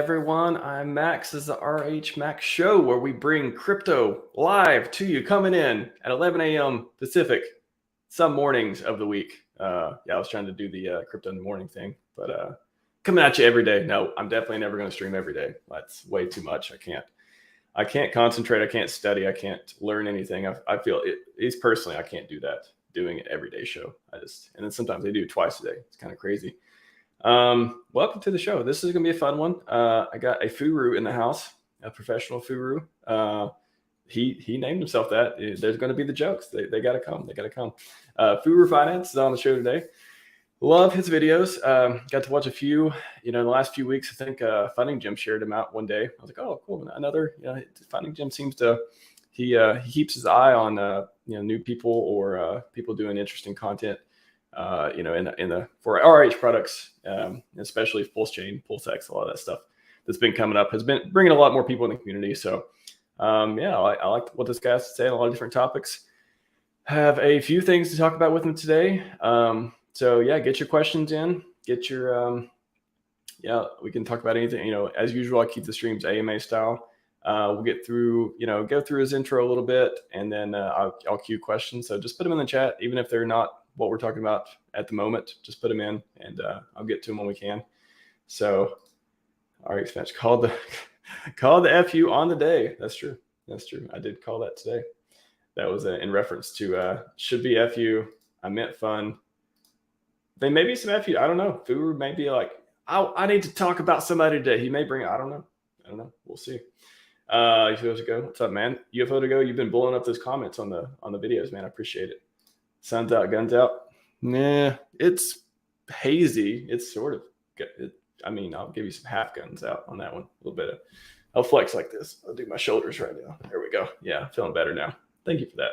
everyone? I'm Max. This is the RHMax show where we bring crypto live to you, coming in at 11 a.m. Pacific, some mornings of the week. I was trying to do the crypto in the morning thing, but coming at you every day. No, I'm definitely never going to stream every day. That's way too much. I can't concentrate. I can't study. I can't learn anything. I feel at least personally, I can't do that. Doing an everyday show. And then sometimes I do it twice a day. It's kind of crazy. Welcome to the show. This is gonna be a fun one. I got a Furu in the house, a professional Furu. He named himself that. There's gonna be the jokes. They gotta come. They gotta come. Furu Finance is on the show today. Love his videos. Got to watch a few. In the last few weeks, I think Funding Jim shared him out one day. I was like, oh, cool. Another. Funding Jim seems to. He keeps his eye on new people or people doing interesting content. For RH products, especially PulseChain, PulseX, a lot of that stuff that's been coming up has been bringing a lot more people in the community. So, I like what this guy has to say on a lot of different topics. Have a few things to talk about with him today. Get your questions in. Get your, we can talk about anything. As usual, I keep the streams AMA style. We'll get through, go through his intro a little bit, and then I'll queue questions. So just put them in the chat, even if they're not what we're talking about at the moment. Just put them in, and I'll get to them when we can. So, all right, Spence, called the FU on the day. That's true. I did call that today. That was in reference to should be FU. I meant fun. They may be some FU. I don't know. Furu may be like, I need to talk about somebody today. He may bring it. I don't know. We'll see. UFO to go. What's up, man? UFO to go. You've been blowing up those comments on the videos, man. I appreciate it. Sun's out, guns out. Nah, it's hazy. It's sort of good. I'll give you some half guns out on that one. A little bit. I'll flex like this. I'll do my shoulders right now. There we go. Yeah, feeling better now. Thank you for that.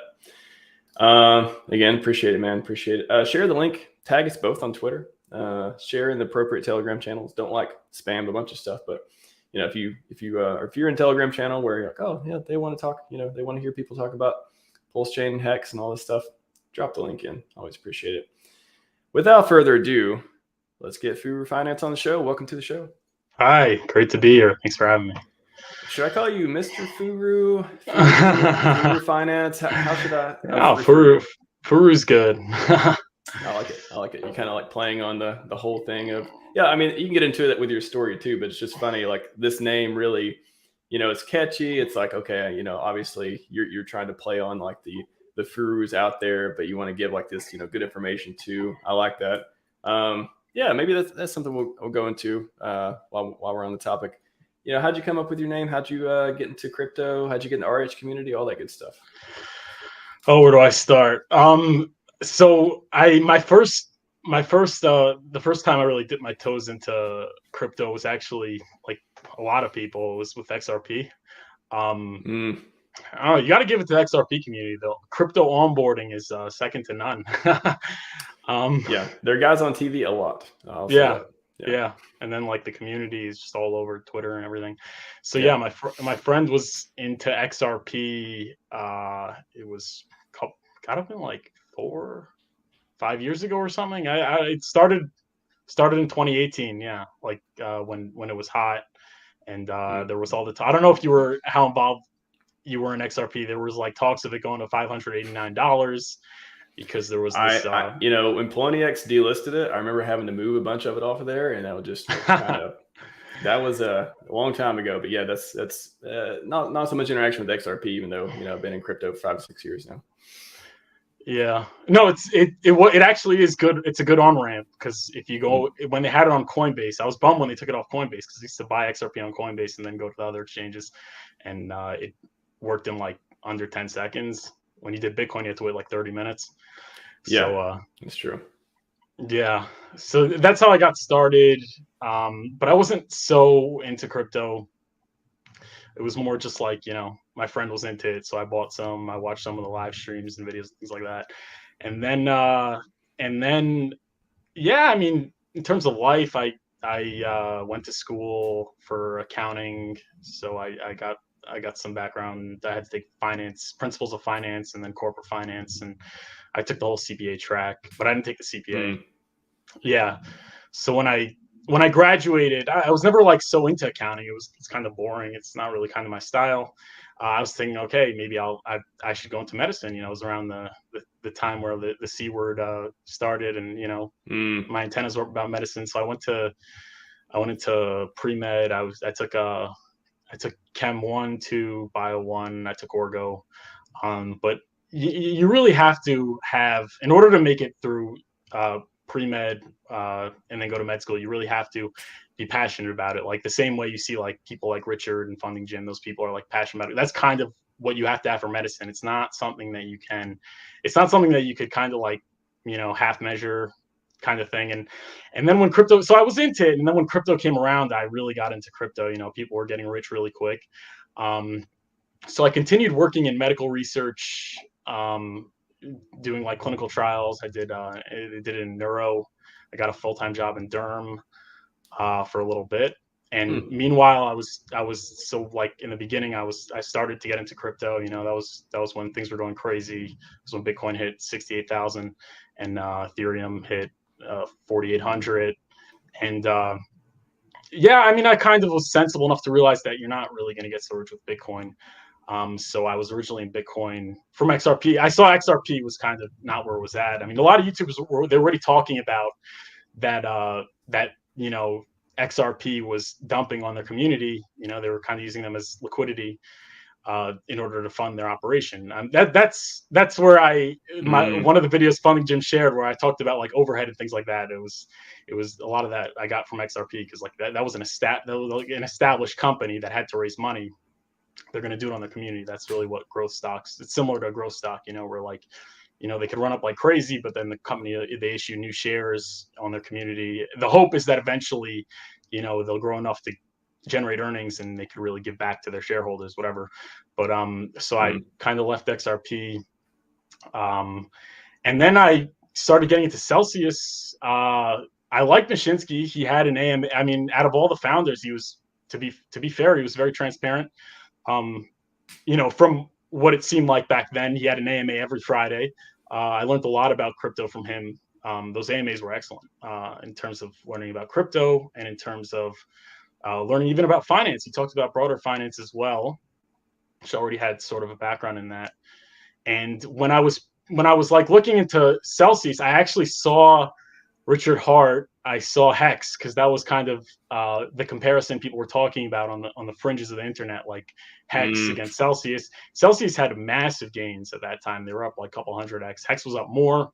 Again, appreciate it, man. Appreciate it. Share the link. Tag us both on Twitter. Share in the appropriate Telegram channels. Don't spam a bunch of stuff, but if you're in Telegram channel where you're like, oh yeah, they want to talk. They want to hear people talk about PulseChain and HEX and all this stuff. Drop the link in. Always appreciate it. Without further ado, let's get Furu Finance on the show. Welcome to the show. Hi, great to be here. Thanks for having me. Should I call you Mr. Furu? Furu Finance? How should I? Furu's good. I like it. You kind of like playing on the whole thing of, you can get into it with your story too, but it's just funny. Like this name really, it's catchy. It's like, okay, obviously you're trying to play on like the Furus out there, but you want to give like this, good information too. I like that. Maybe that's something we'll go into while we're on the topic. How'd you come up with your name? How'd you get into crypto? How'd you get in the RH community? All that good stuff. Oh, where do I start? So the first time I really dipped my toes into crypto was actually like a lot of people. It was with XRP. You got to give it to the XRP community though. Crypto onboarding is second to none. There are guys on TV a lot. Yeah. And then like the community is just all over Twitter and everything. So my friend was into XRP. It was gotta been like 4-5 years ago or something. It started in 2018. Yeah, like when it was hot, and there was all the I don't know if how involved you were in XRP. There was like talks of it going to $589 because there was this. When PulseX delisted it, I remember having to move a bunch of it off of there, and that was just kind of that was a long time ago. But yeah, that's not so much interaction with XRP, even though I've been in crypto for 5 or 6 years now. Yeah, no, it actually is good. It's a good on ramp because if you go when they had it on Coinbase, I was bummed when they took it off Coinbase because I used to buy XRP on Coinbase and then go to the other exchanges, and it worked in like under 10 seconds. When you did Bitcoin, you had to wait like 30 minutes. Yeah, that's true. Yeah, so that's how I got started. But I wasn't so into crypto. It was more just like, my friend was into it, so I bought some. I watched some of the live streams and videos, things like that. And then, in terms of life, I went to school for accounting, so I got some background. I had to take principles of finance, and then corporate finance, and I took the whole CPA track, but I didn't take the CPA. Yeah. So when I when I graduated, I was never like so into accounting. It's kind of boring. It's not really kind of my style. I was thinking, okay, maybe I should go into medicine. It was around the time where the C word started, and my antennas were about medicine. So I went into pre-med. I took Chem 1, 2, Bio 1. I took Orgo. But you really have to have, in order to make it through pre-med and then go to med school, you really have to be passionate about it. Like the same way you see like people like Richard and Funding Jim, those people are like passionate about it. That's kind of what you have to have for medicine. It's not something that you could kind of like, half measure kind of thing. And then when crypto, so I was into it. And then when crypto came around, I really got into crypto. People were getting rich really quick. So I continued working in medical research, doing like clinical trials. I did it in neuro. I got a full-time job in derm for a little bit. And meanwhile, I was so like in the beginning, I started to get into crypto. That was when things were going crazy. It was when Bitcoin hit 68,000 and Ethereum hit 4,800. And yeah, I mean, I kind of was sensible enough to realize that you're not really going to get so rich with Bitcoin. So I was originally in Bitcoin from XRP. I saw XRP was kind of not were it was at. I mean, a lot of YouTubers they're already talking about that XRP was dumping on their community. They were kind of using them as liquidity in order to fund their operation. That's where one of the videos Funding Jim shared where I talked about like overhead and things like that. It was a lot of that I got from XRP because like that was an established company that had to raise money. They're going to do it on the community. That's really what growth stocks. It's similar to a growth stock, where like, they could run up like crazy, but then the company, they issue new shares on their community. The hope is that eventually, they'll grow enough to generate earnings and they could really give back to their shareholders, whatever. But so I kind of left XRP. And then I started getting into Celsius. I like Mashinsky. He had an AM. I mean, out of all the founders, he was, to be fair, he was very transparent. From what it seemed like back then, he had an AMA every Friday. I learned a lot about crypto from him. Those AMAs were excellent in terms of learning about crypto and in terms of learning even about finance. He talked about broader finance as well, which already had sort of a background in that. And when I was like looking into Celsius, I actually saw Richard Hart. I saw HEX because that was kind of the comparison people were talking about on the fringes of the internet, like HEX against Celsius. Celsius had massive gains at that time. They were up like a couple hundred X. HEX was up more.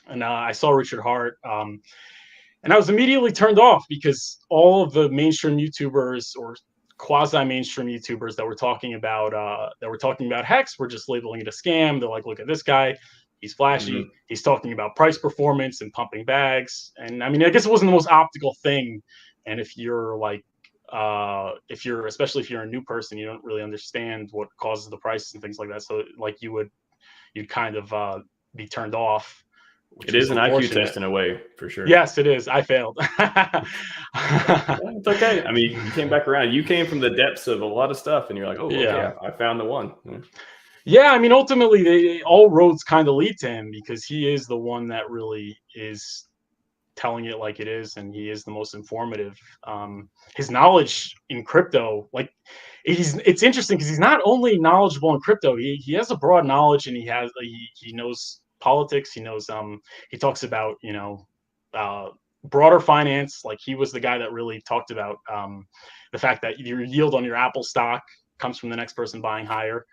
And I saw Richard Hart. And I was immediately turned off because all of the mainstream YouTubers or quasi-mainstream YouTubers that were talking about HEX were just labeling it a scam. They're like, look at this guy. He's flashy. He's talking about price performance and pumping bags. And I mean, I guess it wasn't the most optical thing. And if you're like, especially if you're a new person, you don't really understand what causes the prices and things like that. So like you'd kind of be turned off. It is an IQ test in a way, for sure. Yes, it is. I failed. It's okay. I mean, you came back around. You came from the depths of a lot of stuff, and you're like, oh, yeah. Okay, I found the one. Yeah, I mean, ultimately, all roads kind of lead to him because he is the one that really is telling it like it is, and he is the most informative. His knowledge in crypto, like, it's interesting because he's not only knowledgeable in crypto, he has a broad knowledge, and he knows politics. He knows he talks about broader finance. Like he was the guy that really talked about the fact that your yield on your Apple stock comes from the next person buying higher.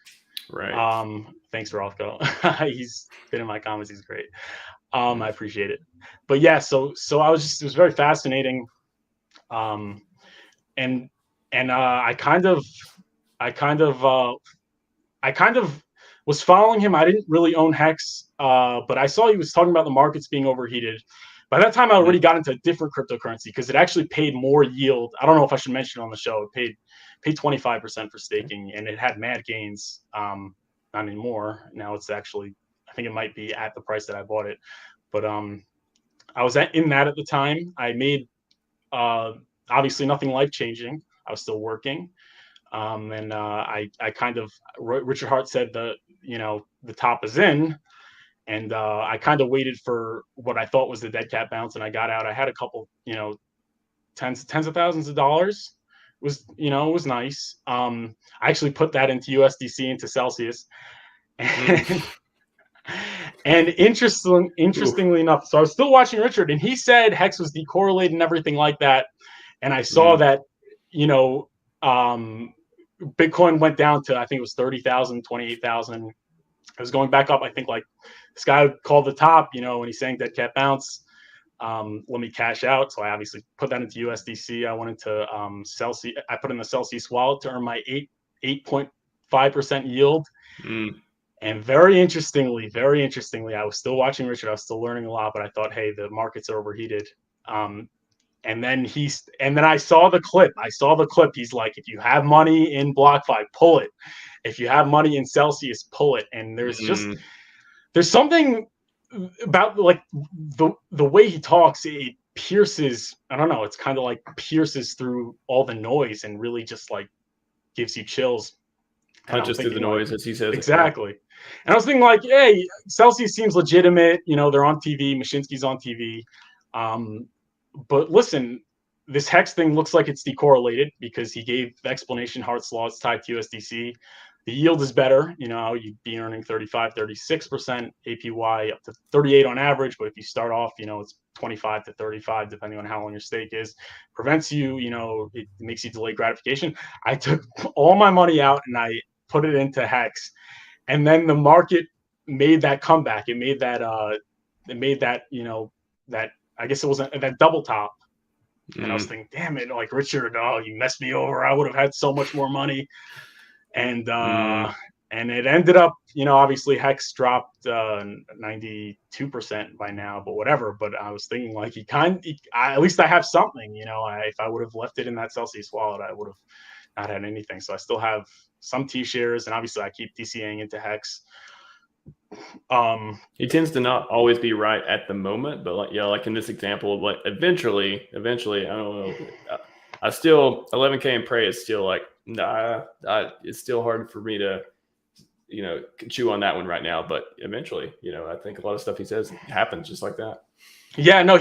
Right. Thanks, Rothko. He's been in my comments. He's great. I appreciate it. But yeah, so it was very fascinating. And I kind of was following him. I didn't really own HEX, but I saw he was talking about the markets being overheated. By that time, I already got into a different cryptocurrency because it actually paid more yield. I don't know if I should mention it on the show. It paid 25% for staking, and it had mad gains. Not anymore. Now it's actually, I think it might be at the price that I bought it. But I was in that at the time. I made obviously nothing life-changing. I was still working. And I kind of, Richard Hart said the top is in, and I kind of waited for what I thought was the dead cat bounce, and I got out. I had a couple, tens of thousands of dollars. It was nice. I actually put that into USDC, into Celsius. And interestingly enough, so I was still watching Richard, and he said HEX was decorrelated and everything like that. And I saw that, Bitcoin went down to, I think it was 30,000, 28,000. It was going back up. I think like this guy called the top, when he's saying dead cat bounce. Let me cash out. So I obviously put that into USDC. I went into Celsius. I put in the Celsius wallet to earn my 8.5% yield. And very interestingly, I was still watching Richard. I was still learning a lot, but I thought, hey, the markets are overheated. And then I saw the clip. He's like, if you have money in BlockFi, pull it. If you have money in Celsius, pull it. And there's something about like the way he talks. It pierces. I don't know. It's kind of like pierces through all the noise and really just like gives you chills. Punches through the noise, as he says. Exactly. And I was thinking like, hey, Celsius seems legitimate. They're on TV. Mashinsky's on TV. But listen, this HEX thing looks like it's decorrelated because he gave the explanation. Hart's law is tied to USDC. The yield is better. You'd be earning 35, 36% APY, up to 38 on average. But if you start off, it's 25 to 35, depending on how long your stake is. Prevents you, it makes you delay gratification. I took all my money out and I put it into HEX. And then the market made that comeback. It made that, that, I guess it wasn't that double top. And I was thinking, damn it, like Richard, you messed me over. I would have had so much more money. And it ended up, obviously HEX dropped 92% by now, but whatever. But I was thinking like at least I have something, if I would have left it in that Celsius wallet, I would have not had anything. So I still have some T shares, and obviously I keep DCAing into HEX. He tends to not always be right at the moment, but like in this example, like eventually, I don't know. I still 11K in Prey is still like, it's still hard for me to, chew on that one right now. But eventually, I think a lot of stuff he says happens just like that. Yeah, no,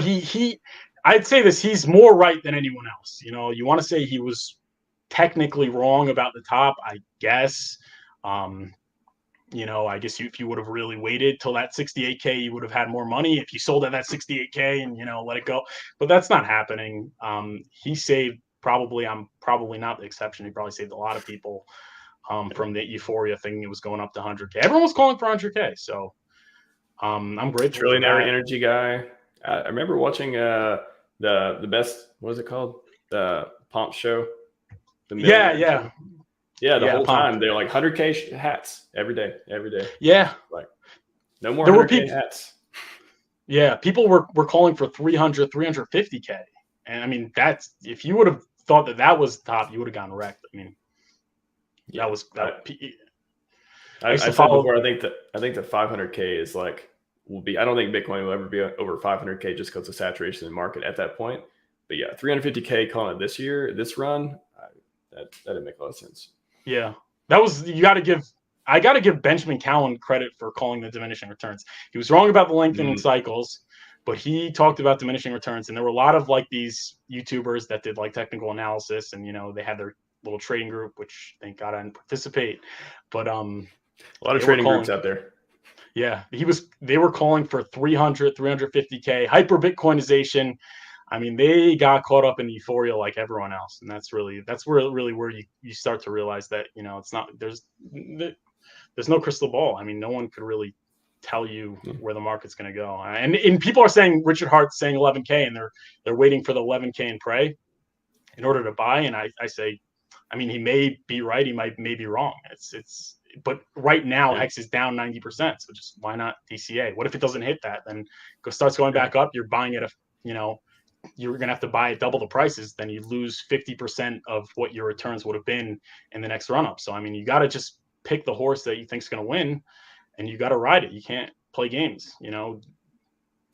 I'd say this, he's more right than anyone else. You want to say he was technically wrong about the top, I guess. I guess if you would have really waited till that 68K, you would have had more money if you sold at that 68K and, let it go. But that's not happening. He saved I'm probably not the exception. He probably saved a lot of people from the euphoria thinking it was going up to 100K. Everyone was calling for 100K. So I'm grateful. Trillionaire energy guy. I remember watching the best, what is it called? The Pomp show. Yeah. The whole time they're like 100K hats every day. Yeah, like no more 100K hats. Yeah, people were calling for 300, 350K, and I mean that's if you would have thought that was top, you would have gotten wrecked. I mean, that was that. I said before, I think the 500K is like will be. I don't think Bitcoin will ever be over 500K just because of saturation in the market at that point. But yeah, 350K calling it this year, this run, that didn't make a lot of sense. Yeah, I got to give Benjamin Cowan credit for calling the diminishing returns. He was wrong about the lengthening cycles, but he talked about diminishing returns. And there were a lot of like these YouTubers that did like technical analysis, and they had their little trading group, which thank God I didn't participate. But a lot of trading groups out there. Yeah, they were calling for 300, 350K hyper Bitcoinization. I mean, they got caught up in euphoria like everyone else, and that's really where you start to realize that it's not there's no crystal ball. I mean, no one could really tell you where the market's going to go. And people are saying Richard Hart's saying 11K, and they're waiting for the 11K in Prey in order to buy. And I say, I mean, he may be right, he may be wrong. But right now HEX is down 90%, so just why not DCA? What if it doesn't hit that? Then starts going back up. You're buying at you're going to have to buy at double the prices, then you lose 50% of what your returns would have been in the next run up. So, I mean, you got to just pick the horse that you think is going to win, and you got to ride it. You can't play games,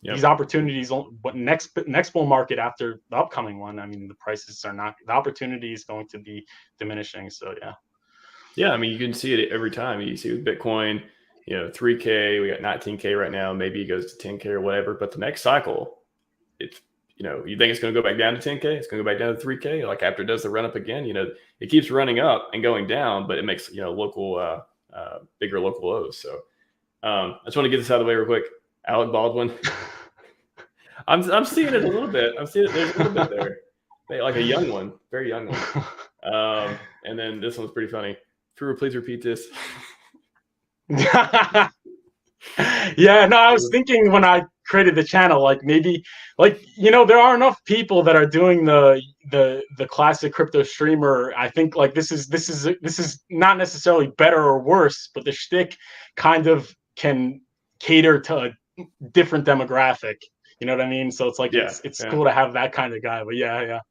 These opportunities, but next bull market after the upcoming one, I mean, the prices are not, the opportunity is going to be diminishing. So, yeah. Yeah. I mean, you can see it every time. You see with Bitcoin, 3K, we got 19K right now. Maybe it goes to 10K or whatever, but the next cycle, you think it's going to go back down to 10K, it's going to go back down to 3K. Like after it does the run up again, it keeps running up and going down, but it makes, local, bigger local lows. So I just want to get this out of the way real quick. Alec Baldwin. I'm seeing it a little bit. I'm seeing it. There's a little bit there. Like a young one, very young one. And then this one's pretty funny. Furu, please repeat this. Yeah, no, I was thinking when I created the channel, like maybe, like, there are enough people that are doing the classic crypto streamer. I think like this is not necessarily better or worse, but the shtick kind of can cater to a different demographic. You know what I mean? So it's like it's cool to have that kind of guy. But yeah.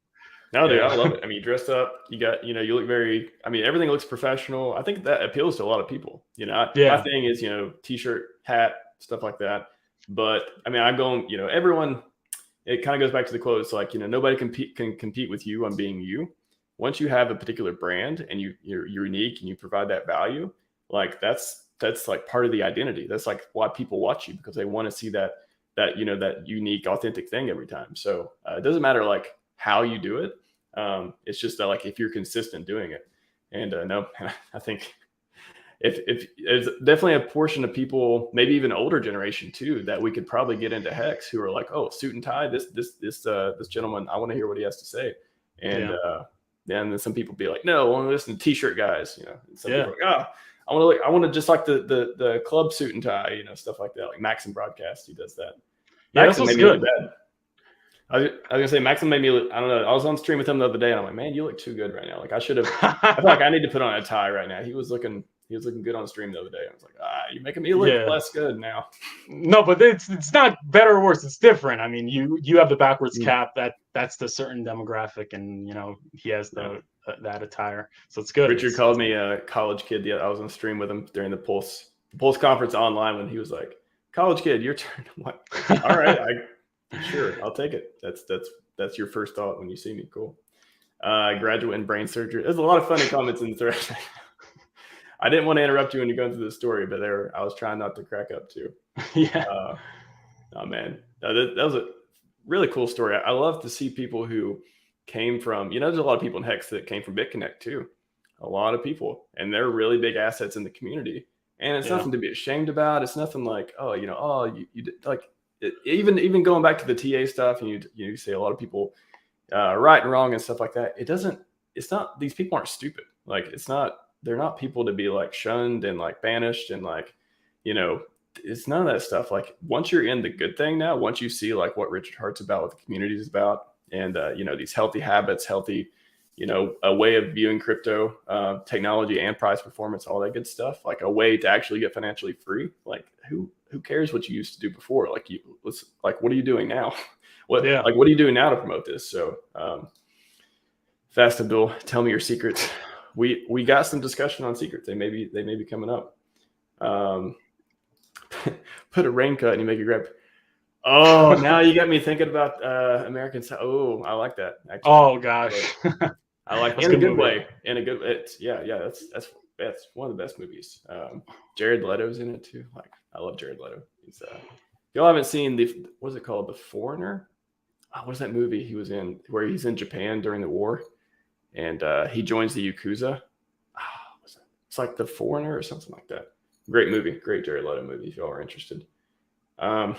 No, dude, I love it. I mean, you dressed up, you got, you look very, I mean, everything looks professional. I think that appeals to a lot of people. My thing is, t-shirt, hat, stuff like that. But I mean, I'm going, everyone, it kind of goes back to the quote. It's like, nobody can compete with you on being you. Once you have a particular brand and you're unique and you provide that value, like that's like part of the identity. That's like why people watch you, because they want to see that unique, authentic thing every time. So it doesn't matter like how you do it. It's just that like if you're consistent doing it. And no, I think if there's definitely a portion of people, maybe even older generation too, that we could probably get into HEX who are like, oh, suit and tie, this gentleman, I want to hear what he has to say. And then some people be like, no, I want to listen to t-shirt guys, and some people are like, I want to just like the club suit and tie, stuff like that. Like Maxim Broadcast, he does that. Maxim made me look bad. I was gonna say Maxim made me look, I don't know. I was on stream with him the other day, and I'm like, man, you look too good right now. Like I should have. I feel like I need to put on a tie right now. He was looking good on stream the other day. I was like, you're making me look less good now. No, but it's not better or worse. It's different. I mean, you have the backwards cap. That's the certain demographic, and he has that attire, so it's good. Richard called me a college kid. I was on stream with him during the Pulse conference online when he was like, "College kid, your turn." I'm like, all right, sure, I'll take it. That's your first thought when you see me. Cool. Graduate in brain surgery. There's a lot of funny comments in the thread. I didn't want to interrupt you when you're going through the story, but I was trying not to crack up too. Oh man, that was a really cool story. I love to see people who came from, there's a lot of people in HEX that came from BitConnect too. A lot of people, and they're really big assets in the community. And it's nothing to be ashamed about. It's nothing like, you did, like even going back to the TA stuff, and you say a lot of people right and wrong and stuff like that. It's not, these people aren't stupid. Like they're not people to be like shunned and like banished and like, it's none of that stuff. Like once you're in the good thing now, once you see like what Richard Hart's about, what the community is about, and these healthy habits, healthy, a way of viewing crypto, technology and price performance, all that good stuff, like a way to actually get financially free. Like who cares what you used to do before? Like what are you doing now? What are you doing now to promote this? So Fast Abdul, tell me your secrets. We got some discussion on secrets. They may be coming up. Put a raincoat and you make a grab. Oh, now you got me thinking about American. Oh, I like that. Actually. Oh gosh, I like in a good way. In a good, that's one of the best movies. Jared Leto's in it too. Like I love Jared Leto. He's if y'all haven't seen what's it called, The Foreigner? What is that movie he was in where he's in Japan during the war? And he joins the Yakuza. It's like The Foreigner or something like that. Great movie. Great Jared Leto movie if y'all are interested. I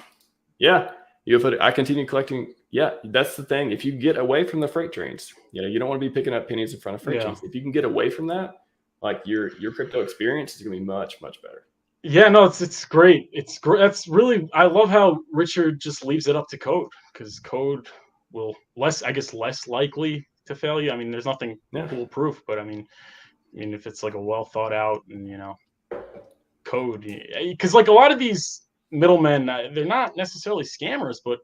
continue collecting. Yeah, that's the thing. If you get away from the freight trains, you don't want to be picking up pennies in front of freight trains. If you can get away from that, like your crypto experience is going to be much, much better. Yeah, no, it's great. It's great. That's really, I love how Richard just leaves it up to code, because code will less likely to fail you. I mean, there's nothing foolproof, but I mean, if it's like a well thought out and code, because like a lot of these middlemen, they're not necessarily scammers, but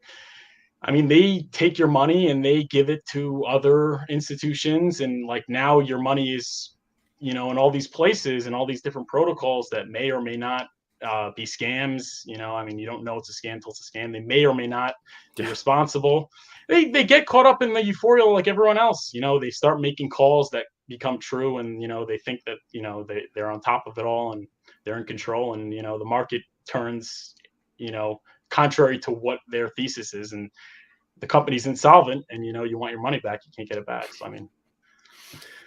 I mean, they take your money and they give it to other institutions, and like now your money is in all these places and all these different protocols that may or may not be scams. I mean, you don't know it's a scam till it's a scam. They may or may not be responsible. They get caught up in the euphoria like everyone else. They start making calls that become true, and they think that they're on top of it all and they're in control, and the market turns contrary to what their thesis is, and the company's insolvent and, you want your money back, you can't get it back. So, I mean,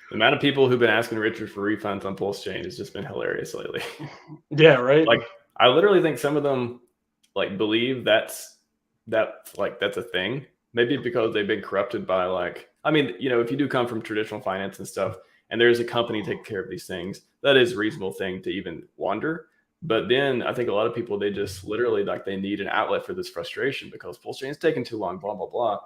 the amount of people who've been asking Richard for refunds on PulseChain has just been hilarious lately. Yeah, right. Like, I literally think some of them like believe that's a thing. Maybe because they've been corrupted by I mean, if you do come from traditional finance and stuff, and there's a company taking care of these things, that is a reasonable thing to even wonder. But then I think a lot of people, they just literally they need an outlet for this frustration because PulseChain is taking too long, blah, blah, blah.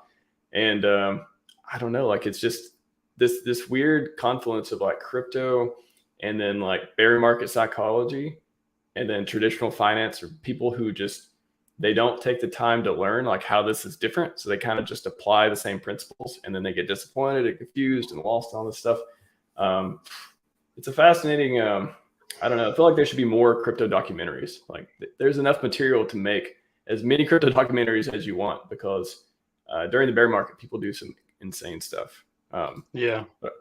And I don't know, it's just this weird confluence of crypto and then bear market psychology and then traditional finance, or people who just, they don't take the time to learn how this is different. So they kind of just apply the same principles and then they get disappointed and confused and lost on this stuff. It's a fascinating, I don't know. I feel like there should be more crypto documentaries. There's enough material to make as many crypto documentaries as you want, because during the bear market, people do some insane stuff. Yeah. But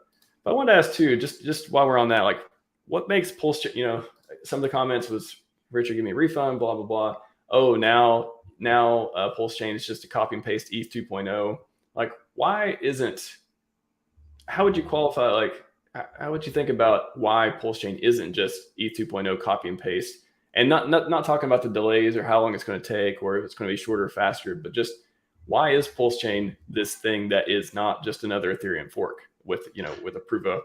I wanted to ask too, just while we're on that, what makes PulseChain, some of the comments was, Richard, give me a refund, blah, blah, blah. Oh, now PulseChain is just a copy and paste ETH 2.0. Why isn't, how would you qualify, how would you think about why PulseChain isn't just ETH 2.0 copy and paste? And not talking about the delays or how long it's going to take or if it's going to be shorter or faster, but just why is PulseChain this thing that is not just another Ethereum fork with a proof of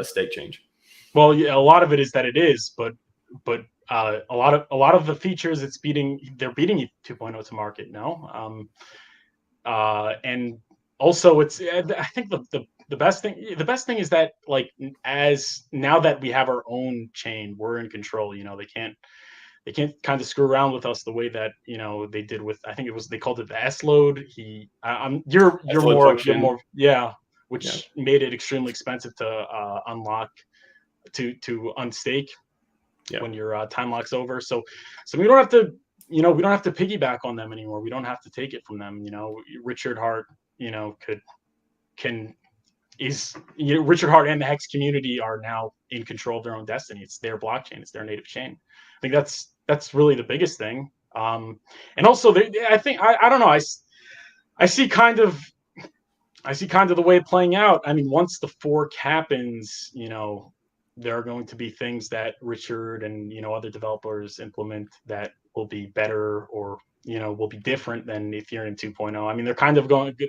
stake change? Well, yeah, a lot of it is that it is, but a lot of the features they're beating ETH 2.0 to market now. And also I think the best thing is that as now that we have our own chain, we're in control. They can't kind of screw around with us the way that they did with, I think they called it the S load. You're more which made it extremely expensive to unlock to unstake when your time lock's over. So we don't have to piggyback on them anymore. We don't have to take it from them. Richard Hart Richard Hart and the HEX community are now in control of their own destiny. It's their blockchain. It's their native chain. I think that's really the biggest thing. And also, I think I don't know. I see kind of the way it playing out. I mean, once the fork happens, there are going to be things that Richard and other developers implement that will be better or will be different than Ethereum 2.0. I mean,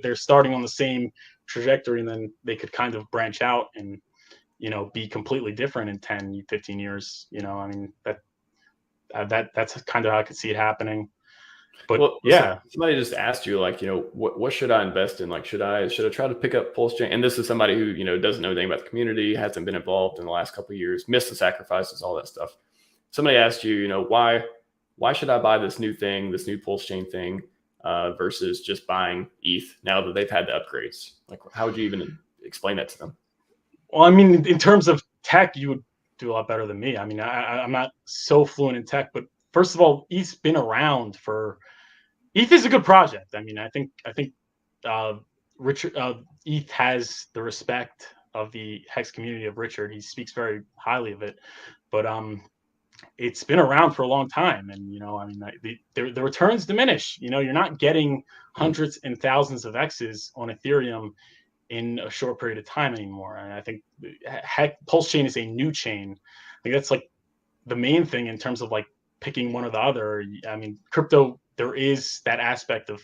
they're starting on the same trajectory, and then they could kind of branch out and be completely different in 10, 15 years. I mean, that's kind of how I could see it happening. But yeah, somebody just asked you what should I invest in? Should I try to pick up PulseChain? And this is somebody who doesn't know anything about the community, hasn't been involved in the last couple of years, missed the sacrifices, all that stuff. Somebody asked you, why should I buy this new thing, this new PulseChain thing, versus just buying ETH now that they've had the upgrades? How would you even explain that to them? Well, I mean, in terms of tech, you would do a lot better than me. I mean, I'm not so fluent in tech, but first of all, ETH's been around for. ETH is a good project. I mean, I think Richard ETH has the respect of the HEX community of Richard. He speaks very highly of it, but it's been around for a long time, and I mean, the returns diminish. You're not getting hundreds and thousands of X's on Ethereum in a short period of time anymore. And I think PulseChain is a new chain. I think that's the main thing in terms of picking one or the other. I mean, crypto, there is that aspect of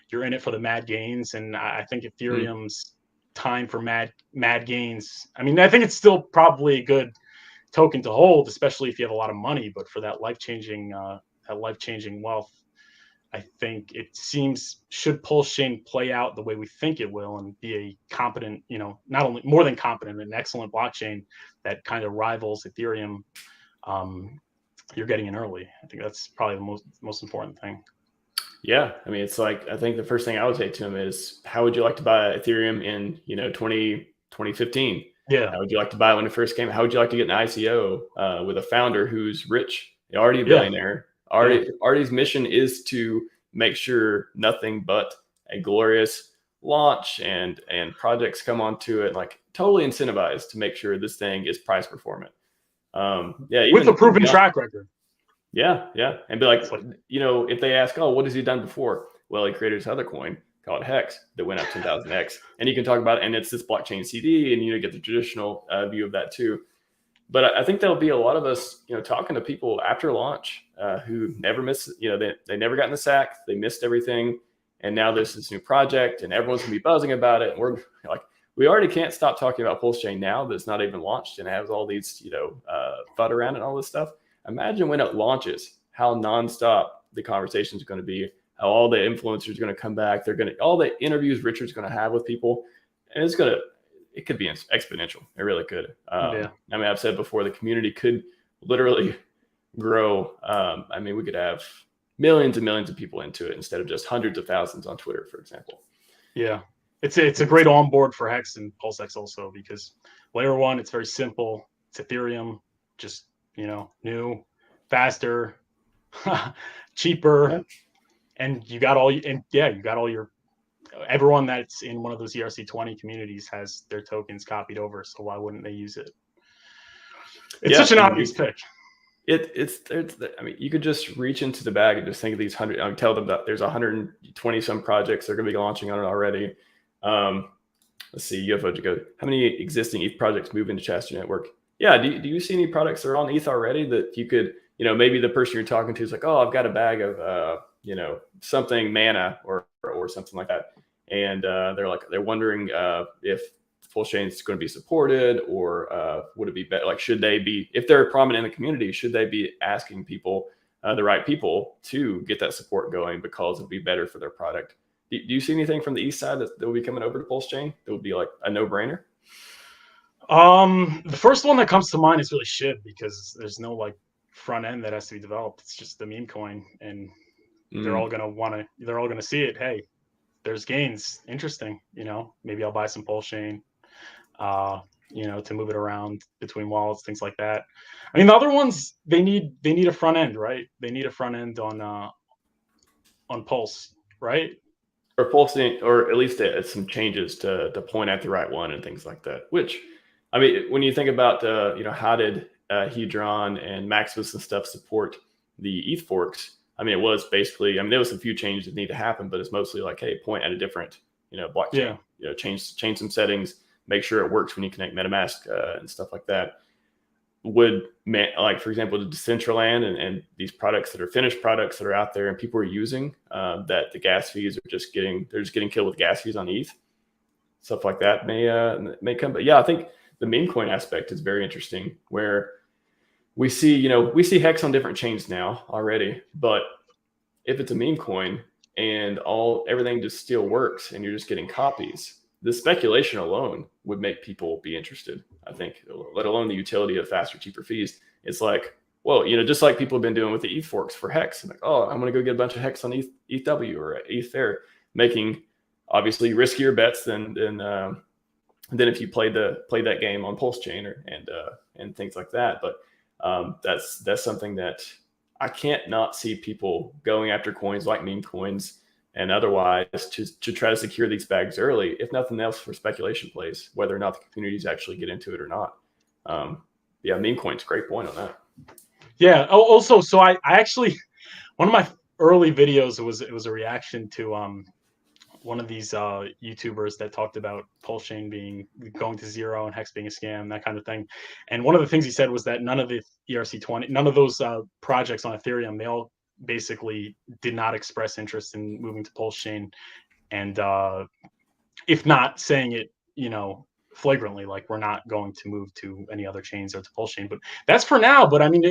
you're in it for the mad gains, and I think Ethereum's time for mad gains. I mean, I think it's still probably a good token to hold, especially if you have a lot of money. But for that life-changing wealth, I think it seems, should PulseChain play out the way we think it will and be a competent, not only more than competent, an excellent blockchain that kind of rivals Ethereum, you're getting in early. I think that's probably the most important thing. Yeah, I mean, it's I think the first thing I would say to him is, how would you like to buy Ethereum in 2015? Yeah. How would you like to buy it when it first came? How would you like to get an ICO with a founder who's rich, already a billionaire? Artie's mission is to make sure nothing but a glorious launch and projects come onto it, totally incentivized to make sure this thing is price performant. With a proven track record. Yeah. And be if they ask, oh, what has he done before? Well, he created this other coin called HEX that went up 10,000x, and you can talk about it, and it's this blockchain CD, and you get the traditional view of that too. But I think there'll be a lot of us, talking to people after launch who never missed, they never got in the sack, they missed everything, and now there's this new project, and everyone's gonna be buzzing about it, and we're like, we already can't stop talking about PulseChain now that's not even launched and has all these, FUD around it and all this stuff. Imagine when it launches, how nonstop the conversation is going to be, how all the influencers are going to come back. All the interviews Richard's going to have with people, and it could be exponential. It really could. I mean, I've said before, the community could literally grow. We could have millions and millions of people into it instead of just hundreds of thousands on Twitter, for example. Yeah. It's a great onboard for HEX and PulseX also, because layer one, it's very simple. It's Ethereum, just, new, faster, cheaper. And you got all your, everyone that's in one of those ERC20 communities has their tokens copied over. So why wouldn't they use it? It's such an obvious pick. You could just reach into the bag and just think of these 100. I would tell them that there's 120 some projects that are going to be launching on it already. Let's see, UFO to go. How many existing ETH projects move into Chester Network? Yeah, do you see any products that are on ETH already that you could, maybe the person you're talking to is like, oh, I've got a bag of, something mana or something like that, and they're wondering if PulseChain is going to be supported, or would it be better? Like, should they be, if they're prominent in the community, should they be asking people, the right people, to get that support going because it'd be better for their product? Do you see anything from the east side that will be coming over to PulseChain that would be like a no-brainer? The first one that comes to mind is really SHIB, because there's no like front end that has to be developed. It's just the meme coin, and they're all gonna see it. Hey, there's gains. Interesting. Maybe I'll buy some PulseChain, to move it around between wallets, things like that. I mean, the other ones, they need a front end, right? They need a front end on Pulse, right? Or PulseChain, or at least some changes to point at the right one and things like that. Which, I mean, when you think about, how did HEDRON and Maximus and stuff support the ETH forks? I mean, it was basically, there was a few changes that need to happen, but it's mostly like, hey, point at a different, blockchain. Yeah. Change some settings, make sure it works when you connect MetaMask and stuff like that. Like, for example, the Decentraland and these products that are finished products that are out there and people are using, that the gas fees are just getting killed with gas fees on ETH. Stuff like that may come. But yeah, I think the meme coin aspect is very interesting, where we see HEX on different chains now already, but if it's a meme coin and everything just still works and you're just getting copies, the speculation alone would make people be interested, I think, let alone the utility of faster, cheaper fees. It's like, well, just like people have been doing with the ETH forks for HEX. I'm like, oh, I'm going to go get a bunch of HEX on ETHW or ETH there, making obviously riskier bets than if you played that game on PulseChain and things like that. But that's something that I can't not see people going after coins like meme coins and otherwise to try to secure these bags early, if nothing else for speculation plays, whether or not the communities actually get into it or not. Meme coins, great point on that. Yeah. Also, so I actually, one of my early videos, it was a reaction to one of these YouTubers that talked about PulseChain going to zero and HEX being a scam, that kind of thing. And one of the things he said was that none of the ERC20, none of those projects on Ethereum, they all basically did not express interest in moving to PulseChain. And if not saying it, flagrantly, like, we're not going to move to any other chains or to PulseChain. But that's for now. But I mean,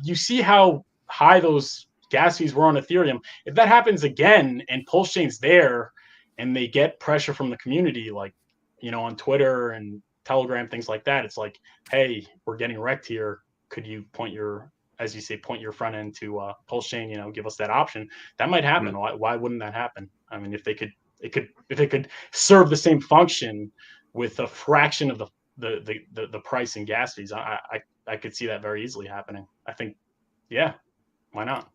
you see how high those gas fees were on Ethereum. If that happens again and PulseChain's there, and they get pressure from the community, like, on Twitter and Telegram, things like that, it's like, hey, we're getting wrecked here. Could you point your front end to PulseChain, give us that option? That might happen. Mm-hmm. Why wouldn't that happen? I mean, if they could serve the same function with a fraction of the price and gas fees, I could see that very easily happening. I think, yeah, why not?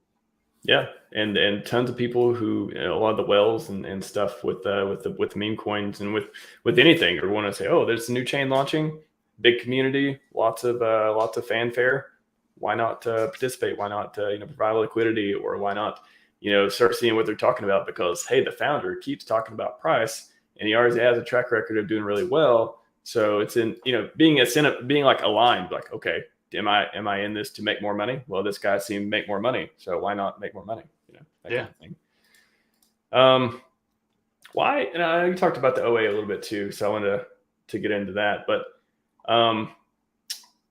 Yeah, and tons of people who, a lot of the whales and stuff with meme coins and with anything, or want to say, oh, there's a new chain launching, big community, lots of fanfare. Why not participate? Why not provide liquidity, or why not start seeing what they're talking about, because, hey, the founder keeps talking about price and he already has a track record of doing really well. So it's in, being like aligned, like, okay, am I in this to make more money? Well, this guy seemed to make more money, so why not make more money? That kind of thing. Why? And you talked about the OA a little bit too, so I wanted to get into that. But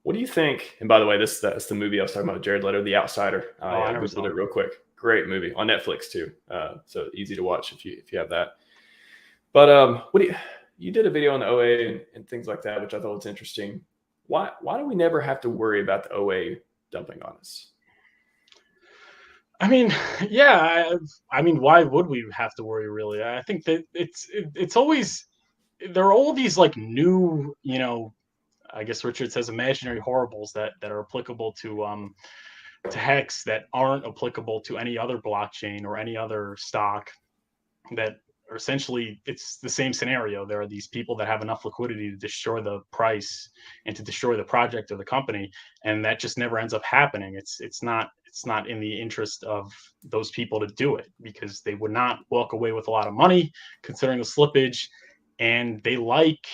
what do you think? And by the way, that's the movie I was talking about, Jared Leto, The Outsider. I googled it real quick. Great movie on Netflix too, so easy to watch if you have that. But you did a video on the OA and things like that, which I thought was interesting. Why do we never have to worry about the OA dumping on us? I mean, yeah. I mean, why would we have to worry, really? I think that it's always, there are all these like new, I guess Richard says imaginary horribles that are applicable to HEX that aren't applicable to any other blockchain or any other stock, that are essentially, it's the same scenario. There are these people that have enough liquidity to destroy the price and to destroy the project or the company, and that just never ends up happening. It's not in the interest of those people to do it, because they would not walk away with a lot of money considering the slippage, and they like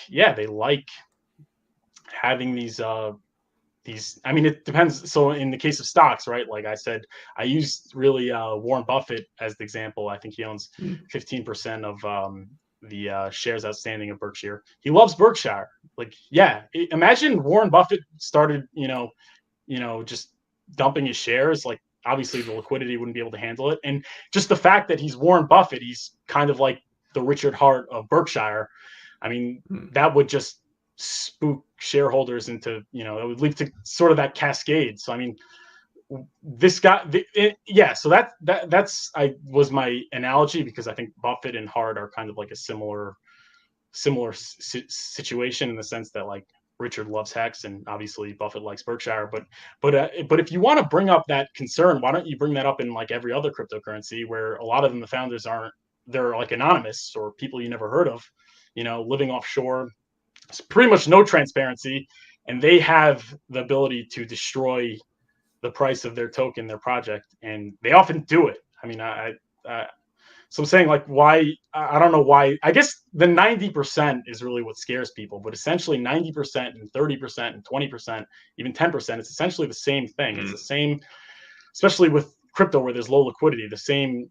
having these, I mean, it depends. So in the case of stocks, right? Like I said, I used really Warren Buffett as the example. I think he owns 15% of the shares outstanding of Berkshire. He loves Berkshire. Like, yeah, imagine Warren Buffett started, just dumping his shares. Like, obviously the liquidity wouldn't be able to handle it. And just the fact that he's Warren Buffett, he's kind of like the Richard Hart of Berkshire. I mean, that would just spook shareholders into, it would lead to sort of that cascade. So I mean, this guy, so that's was my analogy, because I think Buffett and Hart are kind of like a similar situation, in the sense that, like, Richard loves HEX and obviously Buffett likes Berkshire. But if you want to bring up that concern, why don't you bring that up in like every other cryptocurrency, where a lot of them, the founders they're like anonymous or people you never heard of, living offshore. It's pretty much no transparency, and they have the ability to destroy the price of their token, their project, and they often do it. I mean, so I'm saying, like, why? I don't know why. I guess the 90% is really what scares people, but essentially 90% and 30% and 20%, even 10%, it's essentially the same thing. It's the same, especially with crypto where there's low liquidity, the same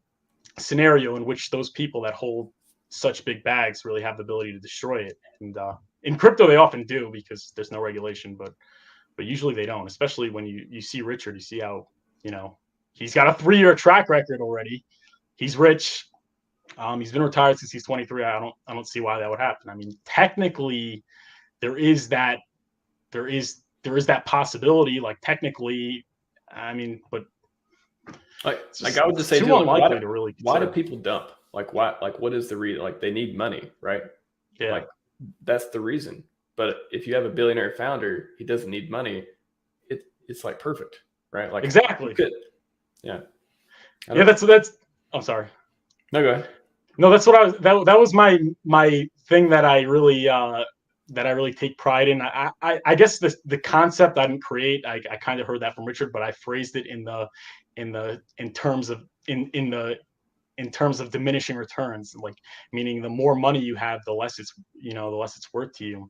scenario in which those people that hold such big bags really have the ability to destroy it. And in crypto, they often do, because there's no regulation, but usually they don't, especially when you see Richard, you see how, he's got a 3-year track record already. He's rich. He's been retired since he's 23. I don't see why that would happen. I mean, technically there is that possibility, like, technically, I mean, but like I would just say, too unlikely to really consider. Why do people dump? Like, why? Like, what is the reason? Like, they need money, right? Yeah. Like, that's the reason. But if you have a billionaire founder, he doesn't need money. It's like perfect, right? Like, exactly. Good. Yeah. Yeah. That's. I'm sorry. No, go ahead. No, that's what I was. That was my thing that I really take pride in. I guess the concept I didn't create. I kind of heard that from Richard, but I phrased it in terms of diminishing returns, like, meaning the more money you have, the less it's worth to you.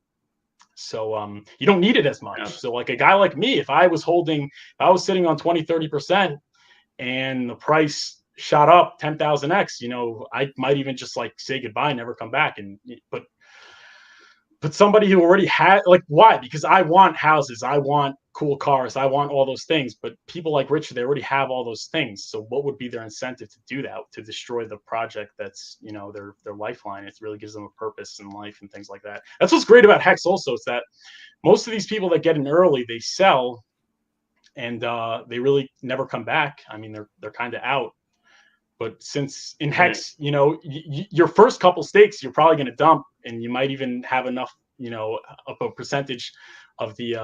So you don't need it as much. Yeah. So like a guy like me, if I was sitting on 20-30% and the price shot up 10,000x, I might even just like say goodbye, never come back. But somebody who already had, like, why? Because I want houses, I want cool cars, I want all those things. But people like Richard, they already have all those things. So what would be their incentive to do that, to destroy the project that's, their lifeline? It really gives them a purpose in life and things like that. That's what's great about HEX also, is that most of these people that get in early, they sell and they really never come back. I mean, they're kind of out. But since in HEX, your first couple stakes, you're probably going to dump, and you might even have enough, of a percentage of the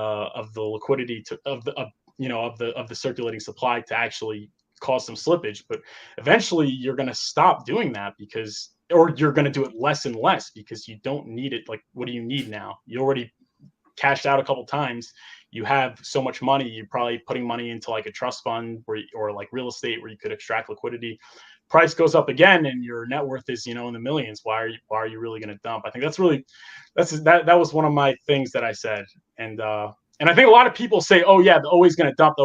liquidity of the circulating supply to actually cause some slippage. But eventually, you're going to stop doing that, or you're going to do it less and less, because you don't need it. Like, what do you need now? You already cashed out a couple times, you have so much money, you're probably putting money into like a trust fund or like real estate where you could extract liquidity. Price goes up again and your net worth is, in the millions. Why are you really going to dump? I think that was one of my things that I said. And I think a lot of people say, oh yeah, they're always going to dump,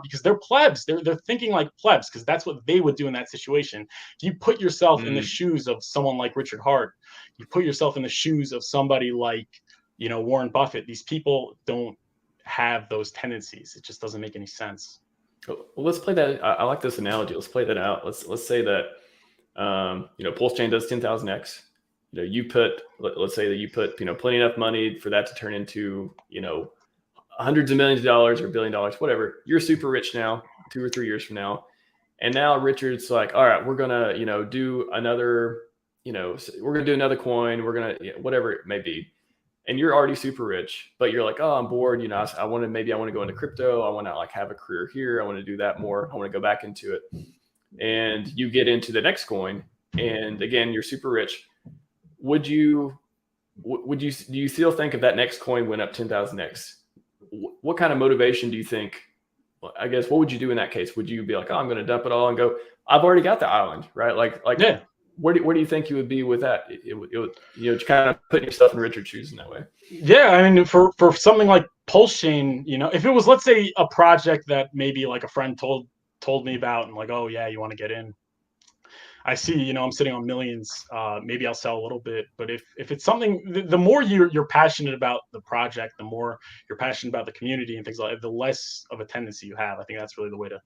because they're plebs. They're thinking like plebs, because that's what they would do in that situation. If you put yourself in the shoes of someone like Richard Hart, you put yourself in the shoes of somebody like, Warren Buffett, these people don't have those tendencies. It just doesn't make any sense. Well, let's play that. I like this analogy. Let's play that out. Let's say that PulseChain does 10,000x. Let's say that you put plenty enough money for that to turn into hundreds of millions of dollars or $1 billion, whatever. You're super rich now, 2 or 3 years from now, and now Richard's like, all right, we're gonna do another we're gonna do another coin. We're gonna whatever it may be. And you're already super rich, but you're like, oh, I'm bored. I want to go into crypto. I want to have a career here. I want to do that more. I want to go back into it. And you get into the next coin, and again, you're super rich. Do you still think if that next coin went up 10,000x? What kind of motivation do you think? Well, I guess what would you do in that case? Would you be like, oh, I'm going to dump it all and go? I've already got the island, right? Like yeah. Where do you think you would be with that? It would kind of putting yourself in Richard's shoes in that way. Yeah, I mean, for something like PulseChain, if it was, let's say, a project that maybe like a friend told me about, and like, oh yeah, you want to get in. I see, I'm sitting on millions. Maybe I'll sell a little bit, but if it's something, the more you're passionate about the project, the more you're passionate about the community and things like that, the less of a tendency you have. I think that's really the way to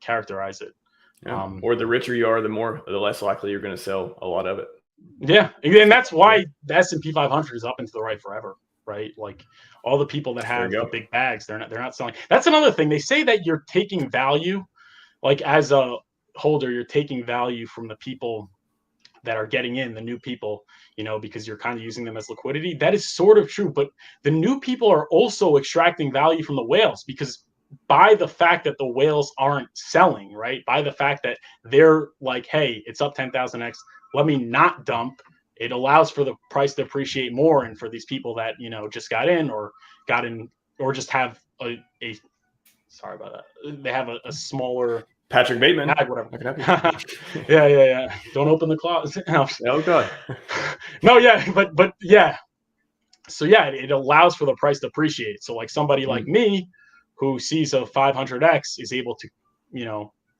characterize it. Yeah. Or the richer you are, the less likely you're going to sell a lot of it. Yeah, and that's why the S&P 500 is up into the right forever, right? Like all the people that have the big bags, they're not selling. That's another thing. They say that you're taking value, like as a holder, you're taking value from the people that are getting in, the new people, because you're kind of using them as liquidity. That is sort of true, but the new people are also extracting value from the whales, because by the fact that the whales aren't selling, right? By the fact that they're like, hey, it's up 10,000x, let me not dump. It allows for the price to appreciate more. And for these people that, just got in or just have a sorry about that. They have a smaller Patrick Bateman. Bag, whatever. Yeah. Don't open the closet. Oh God. No, yeah, but yeah. So yeah, it allows for the price to appreciate. So like somebody like me, who sees a 500x, is able to,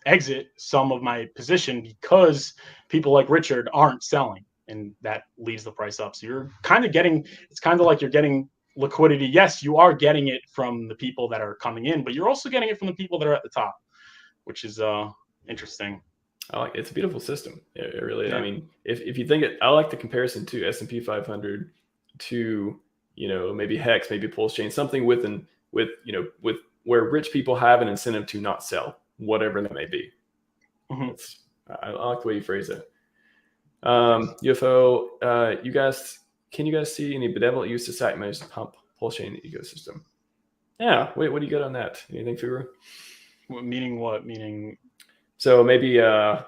exit some of my position because people like Richard aren't selling, and that leaves the price up. So you're kind of it's kind of like you're getting liquidity. Yes, you are getting it from the people that are coming in, but you're also getting it from the people that are at the top, which is interesting. It's a beautiful system. It really is. Yeah. I mean, if you think I like the comparison to S&P 500 to, maybe HEX, maybe PulseChain, something with where rich people have an incentive to not sell, whatever that may be. Mm-hmm. I like the way you phrase it. UFO, can you guys see any benevolent use of SAC managed to pump PulseChain ecosystem? Yeah. Wait, what do you got on that? Anything, Furu? Meaning what? Meaning? So maybe a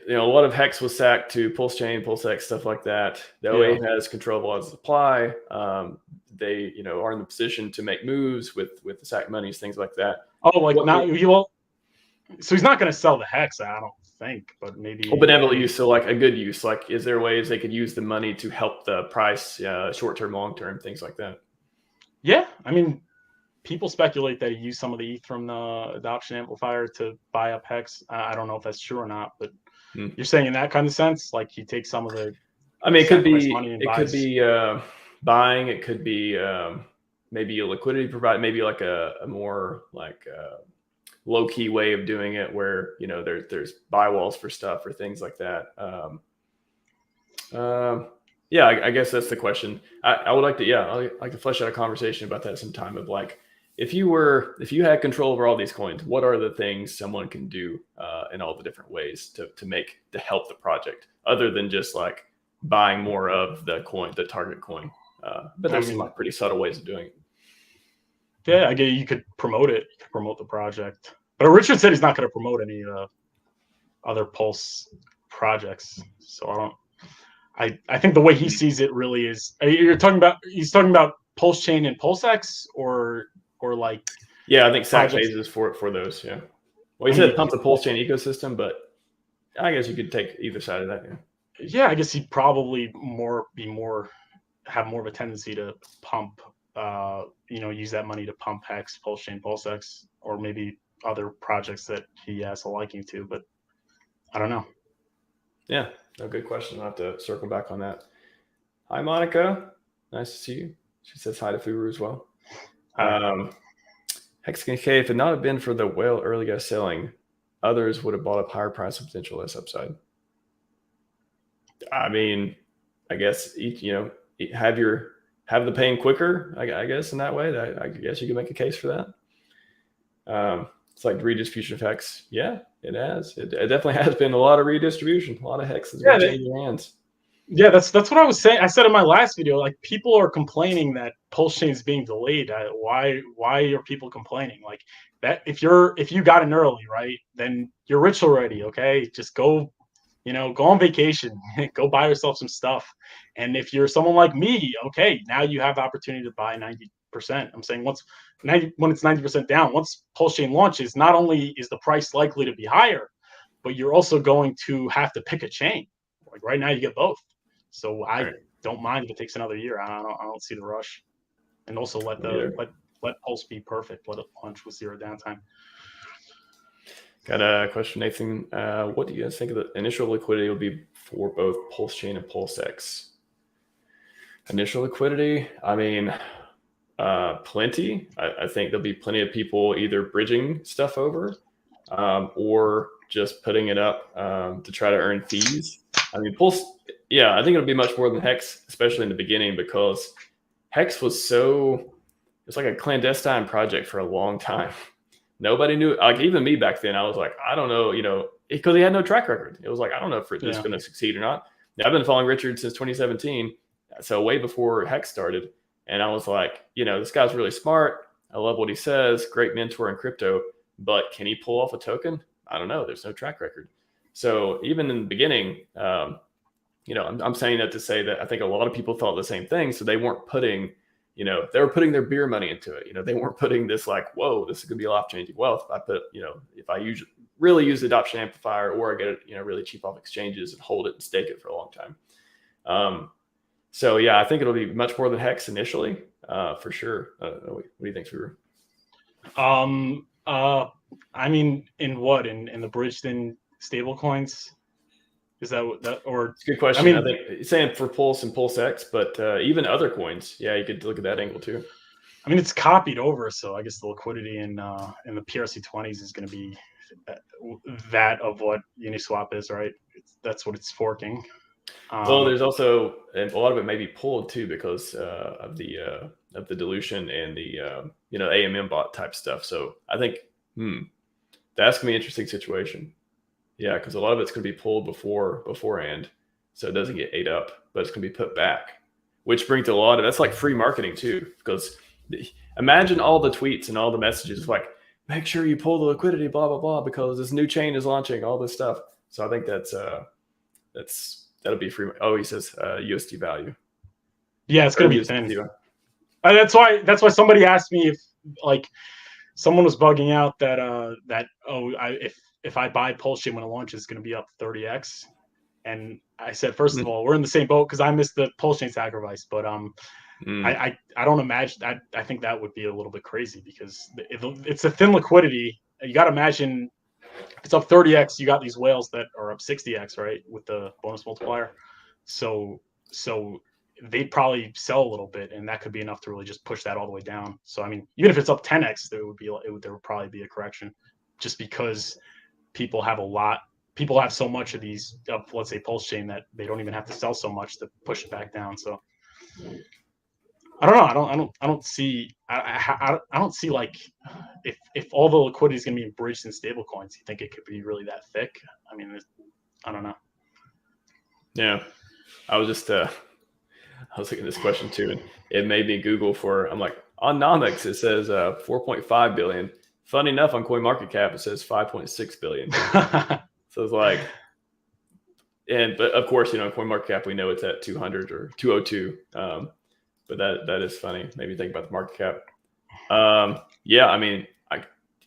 lot of HEX was SAC to PulseChain, PulseX, stuff like that. The OA has control of all the supply. They are in the position to make moves with the SAC monies, things like that. Oh, like so he's not going to sell the HEX, I don't think, but maybe. Well, benevolent use, so like a good use. Like, is there ways they could use the money to help the price, short term, long term, things like that? Yeah, I mean, people speculate that he used some of the ETH from the adoption amplifier to buy up HEX. I don't know if that's true or not, but you're saying in that kind of sense, like he takes some of the. I mean, it could be buying. It could be maybe a liquidity provider. Maybe like a more like low key way of doing it, where there's buy walls for stuff or things like that. Yeah, I guess that's the question. I would like to, I'd like to flesh out a conversation about that sometime, of like, if you had control over all these coins, what are the things someone can do in all the different ways to help the project, other than just like buying more of the coin, the target coin. But there's some pretty subtle ways of doing it. Yeah, I guess you could promote it, promote the project. But Richard said he's not going to promote any other Pulse projects. So I think the way he sees it really is, he's talking about PulseChain and PulseX or like? Yeah, I think SAC projects? phases for those. Yeah. Well, he said pump the PulseChain ecosystem, but I guess you could take either side of that. Yeah. Yeah, I guess he'd probably have more of a tendency to pump, use that money to pump HEX, PulseChain, PulseX, or maybe other projects that he has a liking to. But I don't know. Yeah, no, good question. I'll have to circle back on that. Hi, Monica. Nice to see you. She says hi to Furu as well. Hexagon K, if it had not have been for the whale early guy selling, others would have bought up higher price and potential less upside. I mean, I guess have the pain quicker. I guess in that way, I guess you could make a case for that. It's like the redistribution of HEX. Yeah, it has. It definitely has been a lot of redistribution. A lot of HEX has been changing hands. Yeah, that's what I was saying. I said in my last video, like, people are complaining that PulseChain is being delayed. Why are people complaining? Like, that if you got in early, right, then you're rich already. Okay, just go on vacation, go buy yourself some stuff. And if you're someone like me, okay, now you have the opportunity to buy 90%. I'm saying when it's 90% down, once PulseChain launches, not only is the price likely to be higher, but you're also going to have to pick a chain. Like right now, you get both. So I don't mind if it takes another year. I don't see the rush. And also let Pulse be perfect. Let it launch with zero downtime. Got a question, Nathan. What do you guys think of the initial liquidity will be for both PulseChain and PulseX? Initial liquidity, I mean, plenty. I think there'll be plenty of people either bridging stuff over or just putting it up to try to earn fees. I mean, I think it'll be much more than HEX, especially in the beginning, because HEX it's like a clandestine project for a long time. Nobody knew, like even me back then, I was like, I don't know, because he had no track record. It was like, I don't know if it's going to succeed or not. Now, I've been following Richard since 2017, so way before HEX started. And I was like, this guy's really smart. I love what he says. Great mentor in crypto. But can he pull off a token? I don't know. There's no track record. So even in the beginning, I'm saying that to say that I think a lot of people thought the same thing. So they weren't putting, they were putting their beer money into it. They weren't putting this like, whoa, this is going to be life-changing wealth. If I put, if I really use the adoption amplifier, or I get it, really cheap off exchanges and hold it and stake it for a long time. So yeah, I think it'll be much more than HEX initially, for sure. What do you think, Furu? I mean, in the bridged in stable coins? Is that or? It's a good question. I think saying for Pulse and PulseX, but even other coins, yeah, you could look at that angle too. I mean, it's copied over, so I guess the liquidity in the PRC20s is going to be that of what Uniswap is, right? That's what it's forking. Well, there's also a lot of it may be pulled too because of the dilution and the AMM bot type stuff. So I think that's gonna be an interesting situation. Yeah, because a lot of it's gonna be pulled beforehand, so it doesn't get ate up, but it's gonna be put back, which brings a lot of that's like free marketing too. Because imagine all the tweets and all the messages like, make sure you pull the liquidity, blah blah blah, because this new chain is launching, all this stuff. So I think that'll be free. Oh, he says USD value. Yeah, it's gonna be thin. That's why somebody asked me if like someone was bugging out that if I buy PulseChain when it launches, it's going to be up 30x. And I said, first of all, we're in the same boat because I missed the PulseChain sacrifice. But I don't imagine. I think that would be a little bit crazy because it's a thin liquidity. You got to imagine if it's up 30x, you got these whales that are up 60x, right, with the bonus multiplier. So they'd probably sell a little bit, and that could be enough to really just push that all the way down. So I mean, even if it's up 10x, there would probably be a correction, just because people have so much of these, let's say PulseChain, that they don't even have to sell so much to push it back down. So I don't know. I don't see like if all the liquidity is going to be bridged in stable coins, you think it could be really that thick? I mean, I don't know. Yeah, I was just I was looking at this question too, and it made me Google on Nomics it says 4.5 billion. Funny enough, on CoinMarketCap it says 5.6 billion. So it's like, but of course, CoinMarketCap we know it's at 200 or 202. but that is funny. Maybe think about the market cap. Yeah, I mean,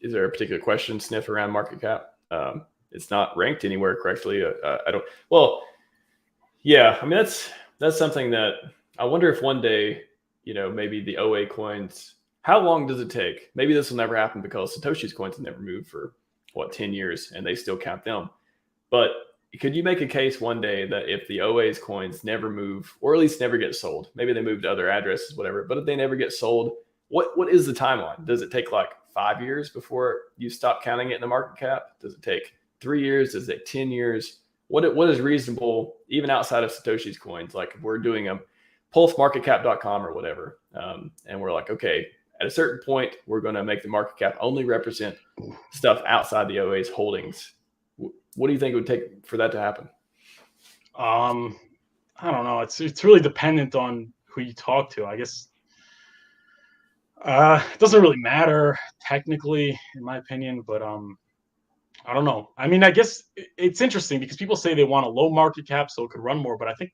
is there a particular question, Sniff, around market cap? It's not ranked anywhere correctly. I don't. Well, yeah, I mean that's something that I wonder if one day, maybe the OA coins. How long does it take? Maybe this will never happen because Satoshi's coins have never moved for 10 years, and they still count them. But could you make a case one day that if the OA's coins never move, or at least never get sold, maybe they move to other addresses, whatever, but if they never get sold, what is the timeline? Does it take like 5 years before you stop counting it in the market cap? Does it take 3 years? Does it take 10 years? What is reasonable, even outside of Satoshi's coins? Like if we're doing a pulsemarketcap.com or whatever, and we're like, okay, at a certain point, we're going to make the market cap only represent stuff outside the OA's holdings. What do you think it would take for that to happen? I don't know. It's really dependent on who you talk to, I guess. It doesn't really matter technically, in my opinion, but I don't know. I mean, I guess it's interesting because people say they want a low market cap so it could run more, but I think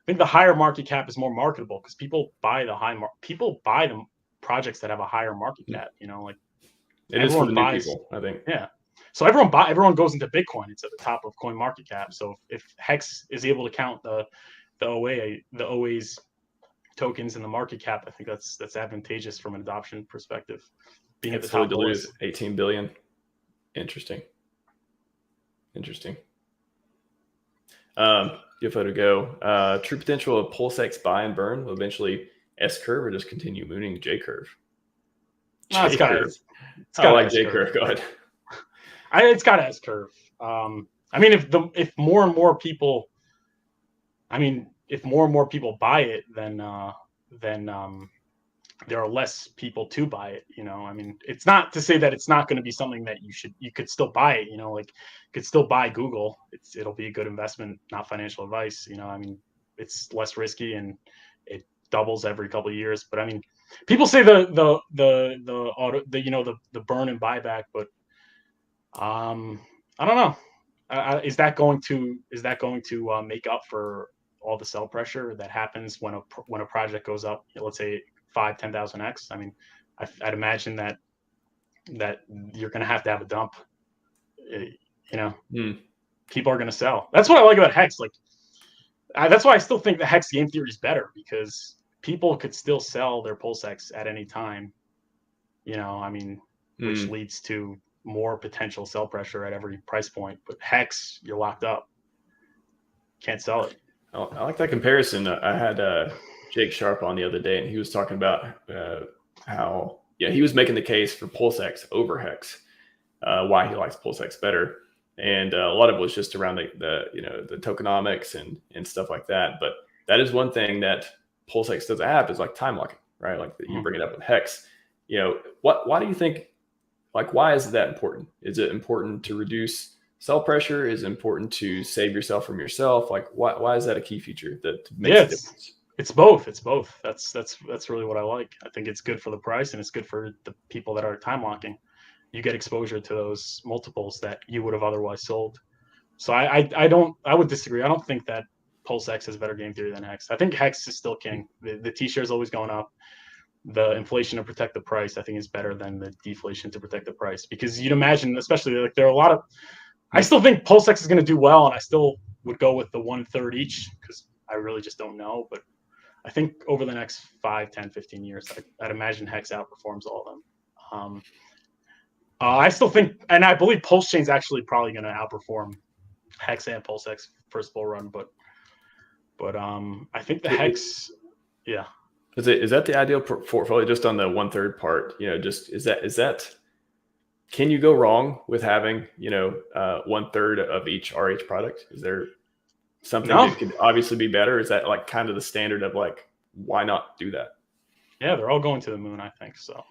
the higher market cap is more marketable because people buy the projects that have a higher market cap. Like it is for the new people, I think. Yeah. So everyone goes into Bitcoin. It's at the top of coin market cap. So if HEX is able to count the OA's tokens in the market cap, I think that's advantageous from an adoption perspective. Being at the top of the list. 18 billion. Interesting. UFO to go. True potential of PulseX buy and burn will eventually S curve or just continue mooning J curve. I like J curve. Go ahead. It's got S curve. I mean, if more and more people buy it, then there are less people to buy it. I mean, it's not to say that it's not going to be something that you could still buy it. Like you could still buy Google. It'll be a good investment, not financial advice. I mean, it's less risky and it doubles every couple of years. But I mean, people say the burn and buyback, but I don't know. Is that going to make up for all the sell pressure that happens when a project goes up? Let's say 5,000-10,000x. I mean, I'd imagine that you're going to have a dump. People are going to sell. That's what I like about HEX. Like, that's why I still think the HEX game theory is better because people could still sell their PulseX at any time. I mean, which leads to more potential sell pressure at every price point. But HEX, you're locked up. Can't sell it. I like that comparison. I had Jake Sharp on the other day, and he was talking about how he was making the case for PulseX over HEX, why he likes PulseX better, and a lot of it was just around the tokenomics and stuff like that. But that is one thing that PulseX doesn't have is like time locking, right? Like you bring it up with HEX. Why do you think? Like, why is that important? Is it important to reduce sell pressure? Is it important to save yourself from yourself? Like, why is that a key feature that makes a difference? It's both. That's really what I like. I think it's good for the price and it's good for the people that are time locking. You get exposure to those multiples that you would have otherwise sold. So I would disagree. I don't think that PulseX has better game theory than HEX. I think HEX is still king. The T-share is always going up. The inflation to protect the price, I think, is better than the deflation to protect the price. Because you'd imagine, especially like there are a lot of, I still think PulseX is going to do well, and I still would go with the 1/3 each because I really just don't know. But I think over the next 5, 10, 15 years, I'd imagine HEX outperforms all of them. I still think, and I believe PulseChain is actually probably going to outperform HEX and PulseX first bull run. But I think the HEX, yeah. Is that the ideal portfolio just on the 1/3 part? Just is that can you go wrong with having 1/3 of each RH product? Is there something that could obviously be better? Is that like kind of the standard of like why not do that? Yeah, they're all going to the moon, I think. So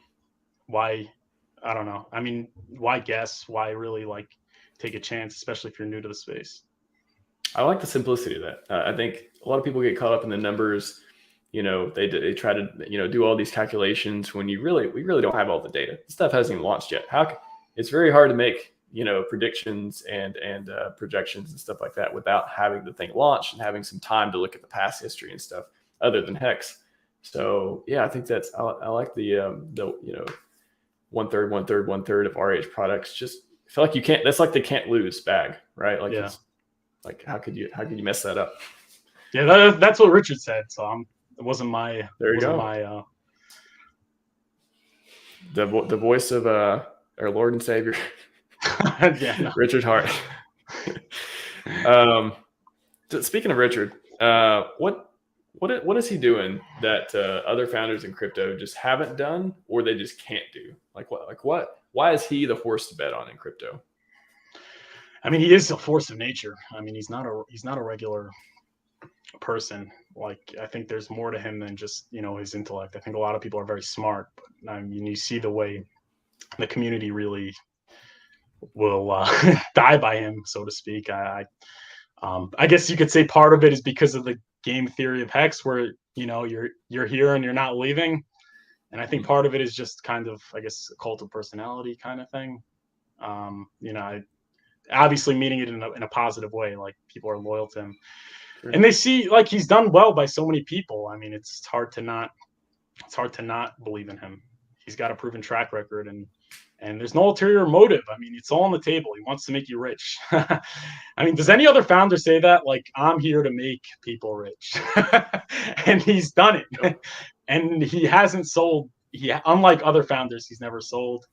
why? I don't know. I mean, why guess? Why really like take a chance, especially if you're new to the space? I like the simplicity of that. I think a lot of people get caught up in the numbers. They try to do all these calculations when we really don't have all the data. This stuff hasn't even launched yet. It's very hard to make predictions and projections and stuff like that without having the thing launched and having some time to look at the past history and stuff other than HEX. So yeah, I think I like the 1/3, 1/3, 1/3 of RH products. Just I feel like you can't. That's like the can't lose bag, right? Like it's like how could you mess that up? Yeah, that's what Richard said. So it wasn't my. There you go. The voice of our Lord and Savior, Richard Hart. Speaking of Richard, what is he doing that other founders in crypto just haven't done, or they just can't do? Like what? Why is he the horse to bet on in crypto? I mean, he is a force of nature. I mean, he's not a regular person. Like, I think there's more to him than just, his intellect. I think a lot of people are very smart, but I mean, you see the way the community really will die by him, so to speak. I guess you could say part of it is because of the game theory of HEX, where you're here and you're not leaving, and I think part of it is just kind of, I guess, a cult of personality kind of thing. Obviously meaning it in a positive way, like people are loyal to him. Sure. And they see like he's done well by so many people. I mean, it's hard to not believe in him. He's got a proven track record, and there's no ulterior motive. I mean, it's all on the table. He wants to make you rich. I mean, does any other founder say that? Like, I'm here to make people rich. And he's done it. Yep. And he hasn't sold. Unlike other founders, he's never sold.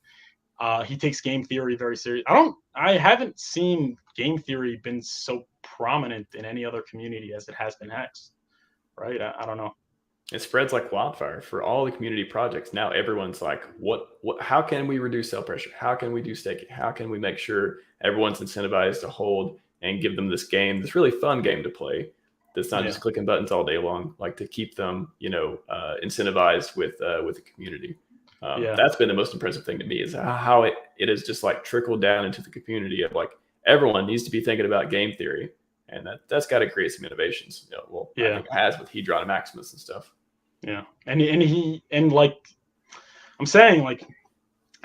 He takes game theory very serious. I haven't seen game theory been so prominent in any other community as it has been HEX, right? I don't know. It spreads like wildfire for all the community projects. Now everyone's like, how can we reduce sell pressure? How can we do staking? How can we make sure everyone's incentivized to hold and give them this really fun game to play? That's not just clicking buttons all day long, like to keep them, incentivized with the community. That's been the most impressive thing to me, is how it has just like trickled down into the community of like everyone needs to be thinking about game theory, and that's got to create some innovations. I think it has with HODLing and Maximus and stuff. Yeah, and like I'm saying, like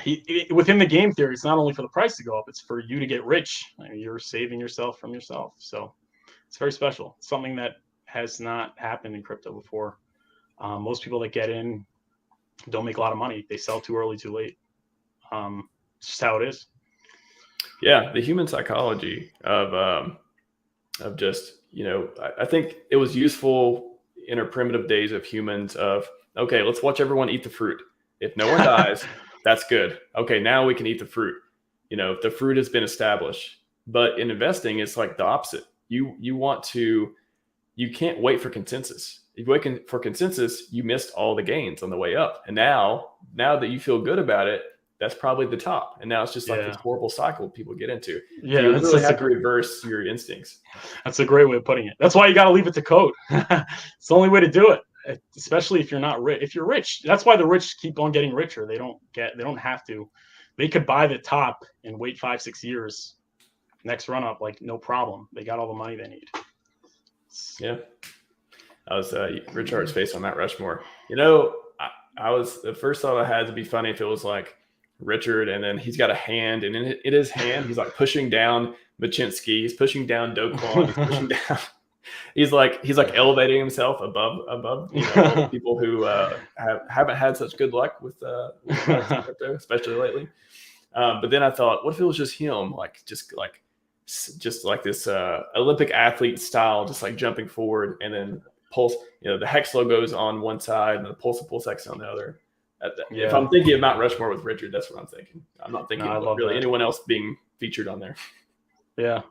he within the game theory, it's not only for the price to go up; it's for you to get rich. I mean, you're saving yourself from yourself, so it's very special. It's something that has not happened in crypto before. Most people that get in don't make a lot of money. They sell too early, too late. It's just how it is. Yeah, the human psychology of just, I think it was useful in our primitive days of humans of, okay, let's watch everyone eat the fruit. If no one dies, that's good. Okay, now we can eat the fruit. The fruit has been established. But in investing, it's like the opposite. You can't wait for consensus. If you wait for consensus, you missed all the gains on the way up. And now that you feel good about it, that's probably the top. And now it's just like this horrible cycle people get into. Yeah, you really have to reverse your instincts. That's a great way of putting it. That's why you got to leave it to code. It's the only way to do it, especially if you're not rich. If you're rich, that's why the rich keep on getting richer. They don't have to. They could buy the top and wait 5-6 years. Next run up, like no problem. They got all the money they need. Yeah. I was Rich Hart's face on Mount Rushmore. I was, the first thought I had to be funny if it was like Richard, and then he's got a hand, and in his hand he's like pushing down Machinsky, he's pushing down Do Kwon, he's pushing down. He's like elevating himself above all the people who haven't had such good luck with crypto, especially lately. But then I thought, what if it was just him, just like this Olympic athlete style, just like jumping forward, and then Pulse, the HEX logos on one side and the PulseX on the other. If I'm thinking of Mount Rushmore with Richard, that's what I'm thinking. I'm not thinking of really anyone else being featured on there. Yeah.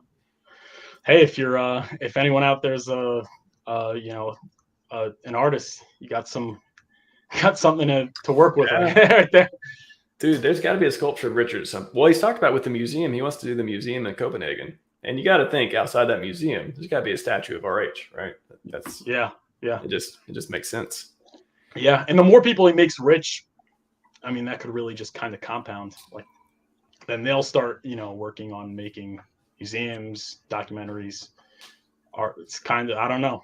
Hey, if anyone out there's an artist, you got something to work with right there. Dude, there's got to be a sculpture of Richard. Well, he's talked about with the museum. He wants to do the museum in Copenhagen. And you got to think outside that museum, there's got to be a statue of RH, right? That's yeah. It just makes sense. Yeah, and the more people he makes rich, I mean, that could really just kind of compound. Like, then they'll start, working on making museums, documentaries, art. It's kind of, I don't know.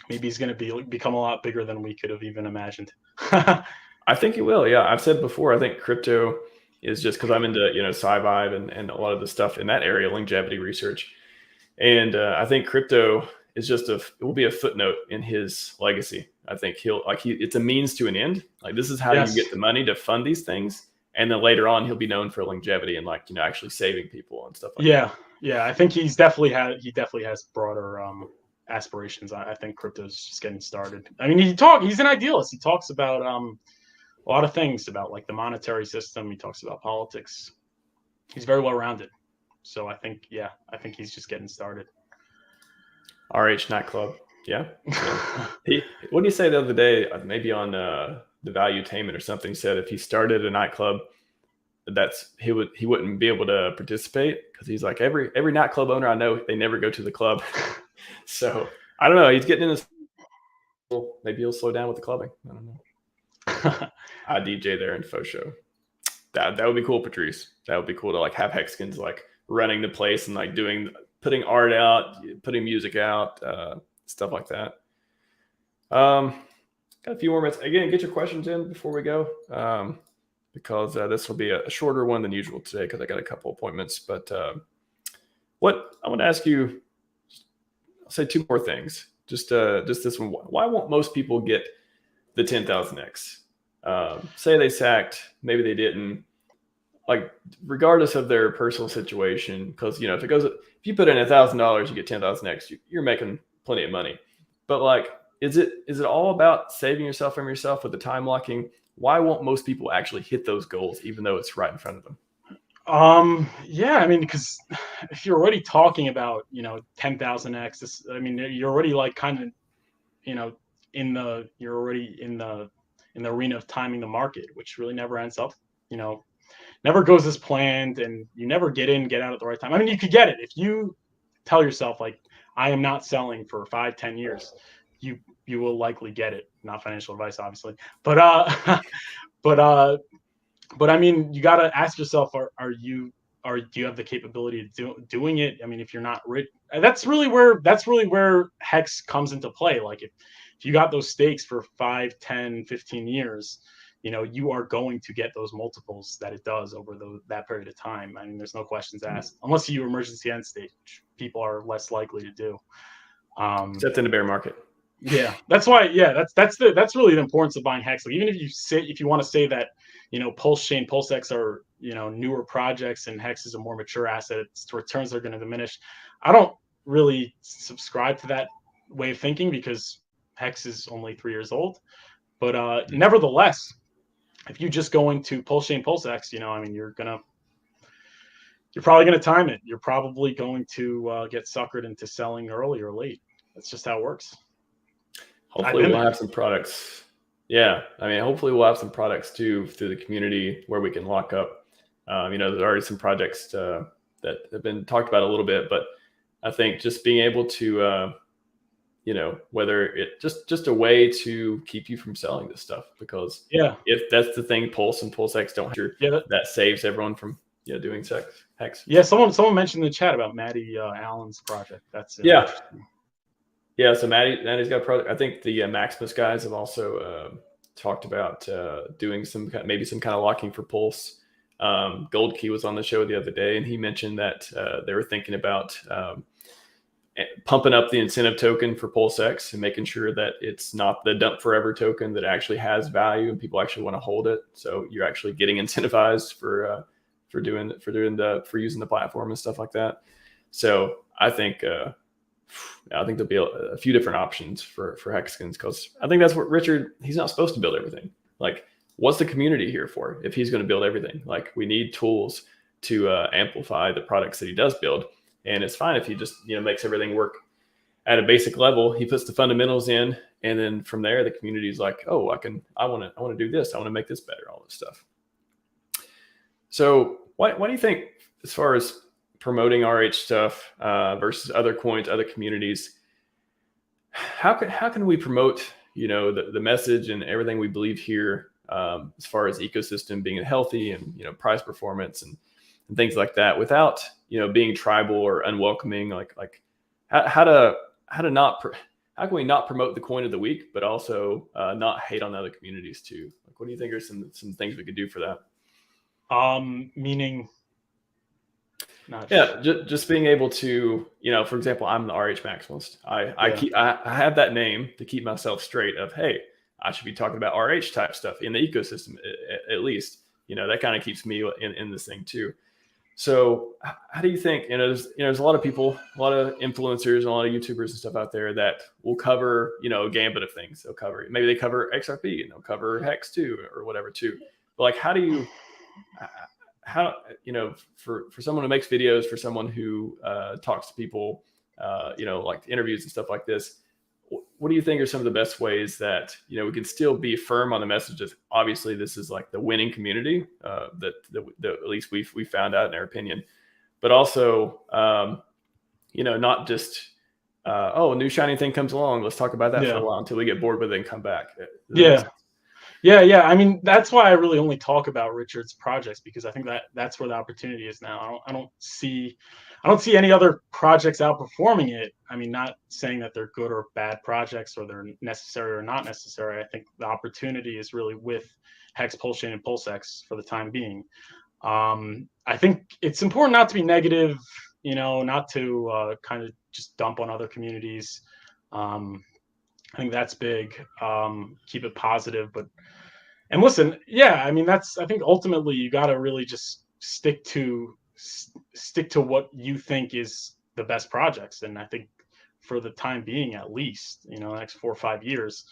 Maybe he's going to become a lot bigger than we could have even imagined. I think he will. Yeah, I've said before, I think crypto is just because I'm into, Scivive and a lot of the stuff in that area, longevity research. And I think crypto is it will be a footnote in his legacy. I think it's a means to an end. Like, this is how you get the money to fund these things. And then later on, he'll be known for longevity and like, actually saving people and stuff like that. Yeah. I think he definitely has broader aspirations. I think crypto's just getting started. I mean, he's an idealist. He talks about a lot of things about like the monetary system. He talks about politics. He's very well rounded. So I think he's just getting started. RH Nightclub. Yeah. What did he say the other day? Maybe on the Valuetainment or something. He said if he started a nightclub, he wouldn't be able to participate, because he's like, every nightclub owner I know, they never go to the club. So I don't know. He's getting in this. Maybe he'll slow down with the clubbing. I don't know. I DJ there in Faux Show. That would be cool, Patrice. That would be cool to like have Hexkins like running the place and like putting art out, putting music out, stuff like that. Got a few more minutes. Again, get your questions in before we go, because this will be a shorter one than usual today, because I got a couple appointments. But what I want to ask you, I'll say two more things. Just this one. Why won't most people get the 10,000x? Say they sacked, maybe they didn't. Like, regardless of their personal situation, because if you put in $1,000, you get 10,000x. You're making plenty of money. But like, is it all about saving yourself from yourself with the time locking? Why won't most people actually hit those goals, even though it's right in front of them? Yeah, I mean, because if you're already talking about 10,000x, you're already like kind of you're already in the arena of timing the market, which really never ends up, never goes as planned, and you never get out at the right time. I mean, you could get it if you tell yourself like, I am not selling for 5-10 years. You will likely get it. Not financial advice, obviously, but I mean, you got to ask yourself, do you have the capability of doing it? I mean, if you're not rich, that's really where HEX comes into play. Like, if you got those stakes for 5, 10, 15 years, you are going to get those multiples that it does over that period of time. I mean, there's no questions asked, unless you emergency end state, which people are less likely to do. Except in a bear market. Yeah, that's why. Yeah, that's really the importance of buying HEX. Like, even if you want to say that, PulseChain, PulseX are newer projects, and HEX is a more mature asset, its returns are going to diminish. I don't really subscribe to that way of thinking, because HEX is only 3 years old. But nevertheless, if you just go into PulseChain, PulseX, you're probably gonna time it. You're probably going to get suckered into selling early or late. That's just how it works. Hopefully we'll have some products. Yeah. I mean, hopefully we'll have some products too through the community where we can lock up. There's already some projects that have been talked about a little bit, but I think just being able to, whether it just a way to keep you from selling this stuff, because if that's the thing, Pulse and PulseX don't have, that saves everyone from doing HEX. Yeah, someone mentioned in the chat about Maddie Allen's project. That's interesting. Yeah, so Maddie's got a project. I think the Maximus guys have also talked about doing maybe some kind of locking for Pulse. Gold Key was on the show the other day, and he mentioned that they were thinking about pumping up the incentive token for PulseX and making sure that it's not the dump forever token, that actually has value and people actually want to hold it. So you're actually getting incentivized for using the platform and stuff like that. So I think there'll be a few different options for Hexkins, because I think that's what Richard, he's not supposed to build everything. Like, what's the community here for if he's going to build everything? Like, we need tools to amplify the products that he does build. And it's fine if he just, makes everything work at a basic level. He puts the fundamentals in, and then from there, the community is like, oh, I want to do this. I want to make this better, all this stuff. So why do you think, as far as promoting RH stuff versus other coins, other communities, how can we promote, the message and everything we believe here, as far as ecosystem being healthy and, price performance and things like that, without, being tribal or unwelcoming? Like how can we not promote the coin of the week, but also not hate on other communities too? Like, what do you think are some things we could do for that? Meaning, Just being able to, for example, I'm the RH maximalist. I have that name to keep myself straight of, hey, I should be talking about RH type stuff in the ecosystem at least. That kind of keeps me in this thing too. So how do you think, there's a lot of people, a lot of influencers, a lot of YouTubers and stuff out there that will cover, a gambit of things. Maybe they cover XRP and they'll cover HEX too, or whatever too. But like, how, for someone who makes videos, for someone who talks to people, like interviews and stuff like this, what do you think are some of the best ways that, we can still be firm on the messages? Obviously, this is like the winning community that at least we found out in our opinion, but also, not just, a new shiny thing comes along, let's talk about that for a while until we get bored with it and come back. Yeah. I mean, that's why I really only talk about Richard's projects, because I think that's where the opportunity is now. I don't see any other projects outperforming it. I mean, not saying that they're good or bad projects or they're necessary or not necessary. I think the opportunity is really with HEX, PulseChain, and PulseX for the time being. I think it's important not to be negative, not to kind of just dump on other communities. I think that's big. Keep it positive, and listen, I mean, I think ultimately you got to really just stick to what you think is the best projects. And I think for the time being, at least, the next 4 or 5 years,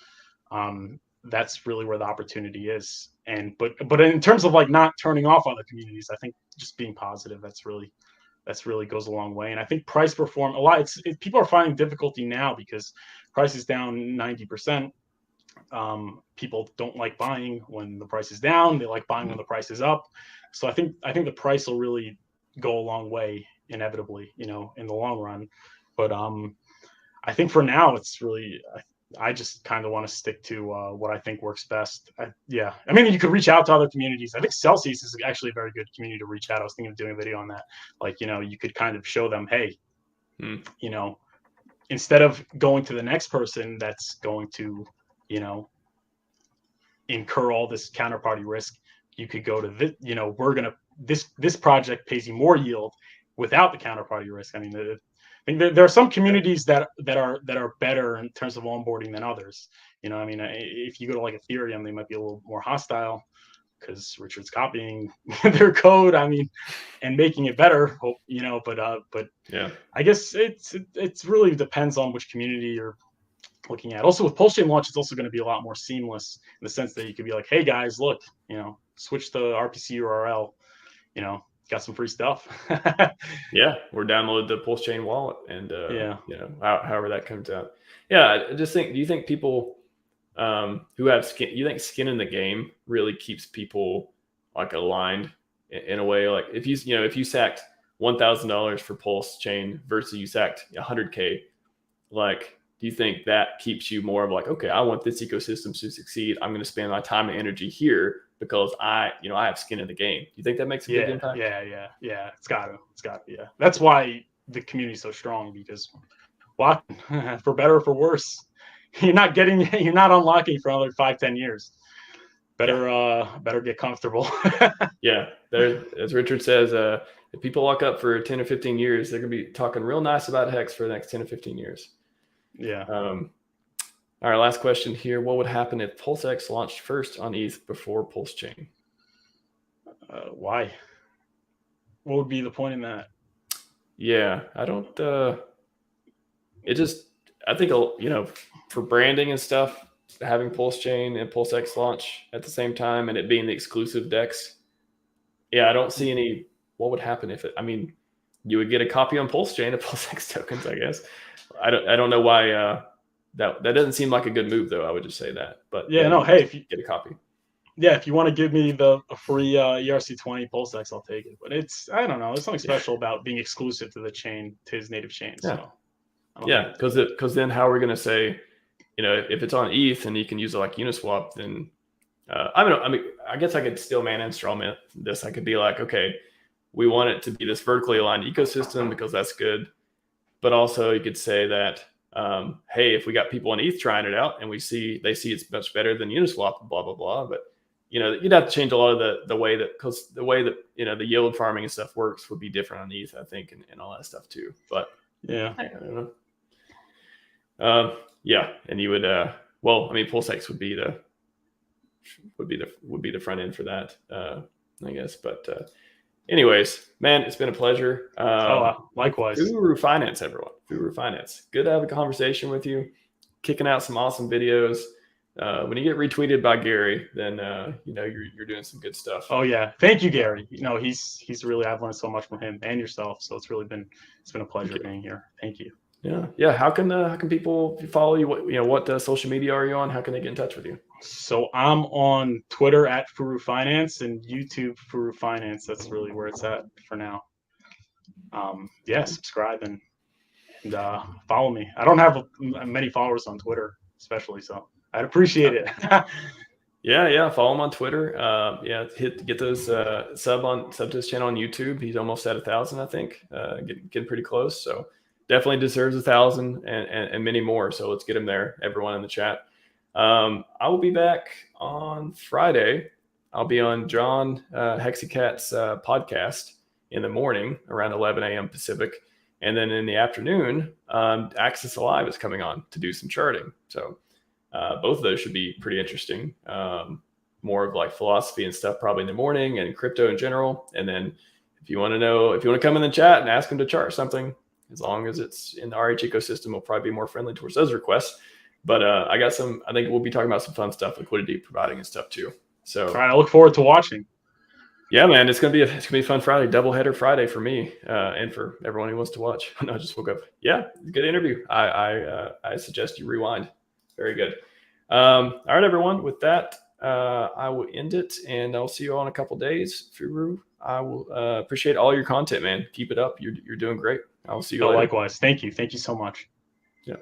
that's really where the opportunity is. But in terms of like not turning off other communities, I think just being positive, that's really goes a long way. And I think price perform a lot. People are finding difficulty now because price is down 90%. People don't like buying when the price is down. They like buying when the price is up. So I think the price will really go a long way, inevitably, in the long run. But I think for now, it's really, I just kind of want to stick to what I think works best. I mean, you could reach out to other communities. I think Celsius is actually a very good community to reach out. I was thinking of doing a video on that. Like, you could kind of show them, hey, instead of going to the next person that's going to, incur all this counterparty risk, you could go to this, this project pays you more yield without the counterparty risk. I mean, there are some communities that are better in terms of onboarding than others. I mean, if you go to like Ethereum, they might be a little more hostile because Richard's copying their code. I mean, and making it better. But I guess it's really depends on which community you're looking at. Also, with PulseChain launch, it's also going to be a lot more seamless in the sense that you could be like, hey guys, look, switch the RPC URL, got some free stuff. Or download the PulseChain wallet and however that comes out. I just think, do you think people who have skin in the game really keeps people like aligned in a way? Like if you sacked $1,000 for PulseChain versus you sacked $100K, like, do you think that keeps you more of like, okay, I want this ecosystem to succeed, I'm going to spend my time and energy here because I have skin in the game? Do you think that makes a big impact? Yeah. It's got to. Yeah. That's why the community is so strong, because for better or for worse, you're not unlocking for another 5-10 years. Better get comfortable. As Richard says, if people lock up for 10 or 15 years, they're going to be talking real nice about HEX for the next 10 or 15 years. All right, last question here. What would happen if PulseX launched first on ETH before PulseChain? Why? What would be the point in that? I don't. I think for branding and stuff, having PulseChain and PulseX launch at the same time and it being the exclusive DEX. I don't see any. What would happen if it? I mean, you would get a copy on PulseChain of PulseX tokens, I guess. I don't know why that doesn't seem like a good move, though. I would just say that. But hey, if you get a copy, if you want to give me a free ERC20 PulseX, I'll take it. But I don't know. There's something special about being exclusive to the chain, to his native chain. So because then how are we going to say, if it's on ETH and you can use it like Uniswap, then I don't know. I mean, I guess I could still strawman this. I could be like, okay, we want it to be this vertically aligned ecosystem because that's good. But also you could say that, hey, if we got people on ETH trying it out and they see it's much better than Uniswap, blah, blah, blah. But you'd have to change a lot of the way that, because the way that, the yield farming and stuff works would be different on ETH, I think, and all that stuff too. But yeah, I don't know. Yeah. And you would, PulseX would be the front end for that, I guess. But, anyways, man, it's been a pleasure. Likewise. Furu Finance, everyone. Furu Finance. Good to have a conversation with you. Kicking out some awesome videos. When you get retweeted by Gary, then you're doing some good stuff. Oh yeah, thank you, Gary. He's really, I've learned so much from him and yourself. So it's been a pleasure being here. Thank you. Yeah. How can people follow you? What social media are you on? How can they get in touch with you? So I'm on Twitter at Furu Finance and YouTube Furu Finance. That's really where it's at for now. Subscribe and follow me. I don't have many followers on Twitter, especially, so I'd appreciate it. Yeah. Follow him on Twitter. Get those sub to his channel on YouTube. He's almost at 1,000, I think. Getting pretty close. So definitely deserves 1,000 and many more. So let's get him there. Everyone in the chat. I will be back on Friday. I'll be on John Hexicat's podcast in the morning around 11 a.m. Pacific. And then in the afternoon, Access Alive is coming on to do some charting. So both of those should be pretty interesting. More of like philosophy and stuff probably in the morning, and crypto in general. And then if you want to come in the chat and ask him to chart something, as long as it's in the RH ecosystem, we'll probably be more friendly towards those requests. But I think we'll be talking about some fun stuff, liquidity providing and stuff too. So all right, I look forward to watching. Yeah, man, it's gonna be a fun Friday, doubleheader Friday for me and for everyone who wants to watch. No, I just woke up. Yeah, good interview. I suggest you rewind. Very good. All right, everyone. With that, I will end it, and I'll see you all in a couple days. Furu, I will appreciate all your content, man. Keep it up. You're doing great. I'll see you later. Likewise. Thank you. Thank you so much. Yeah.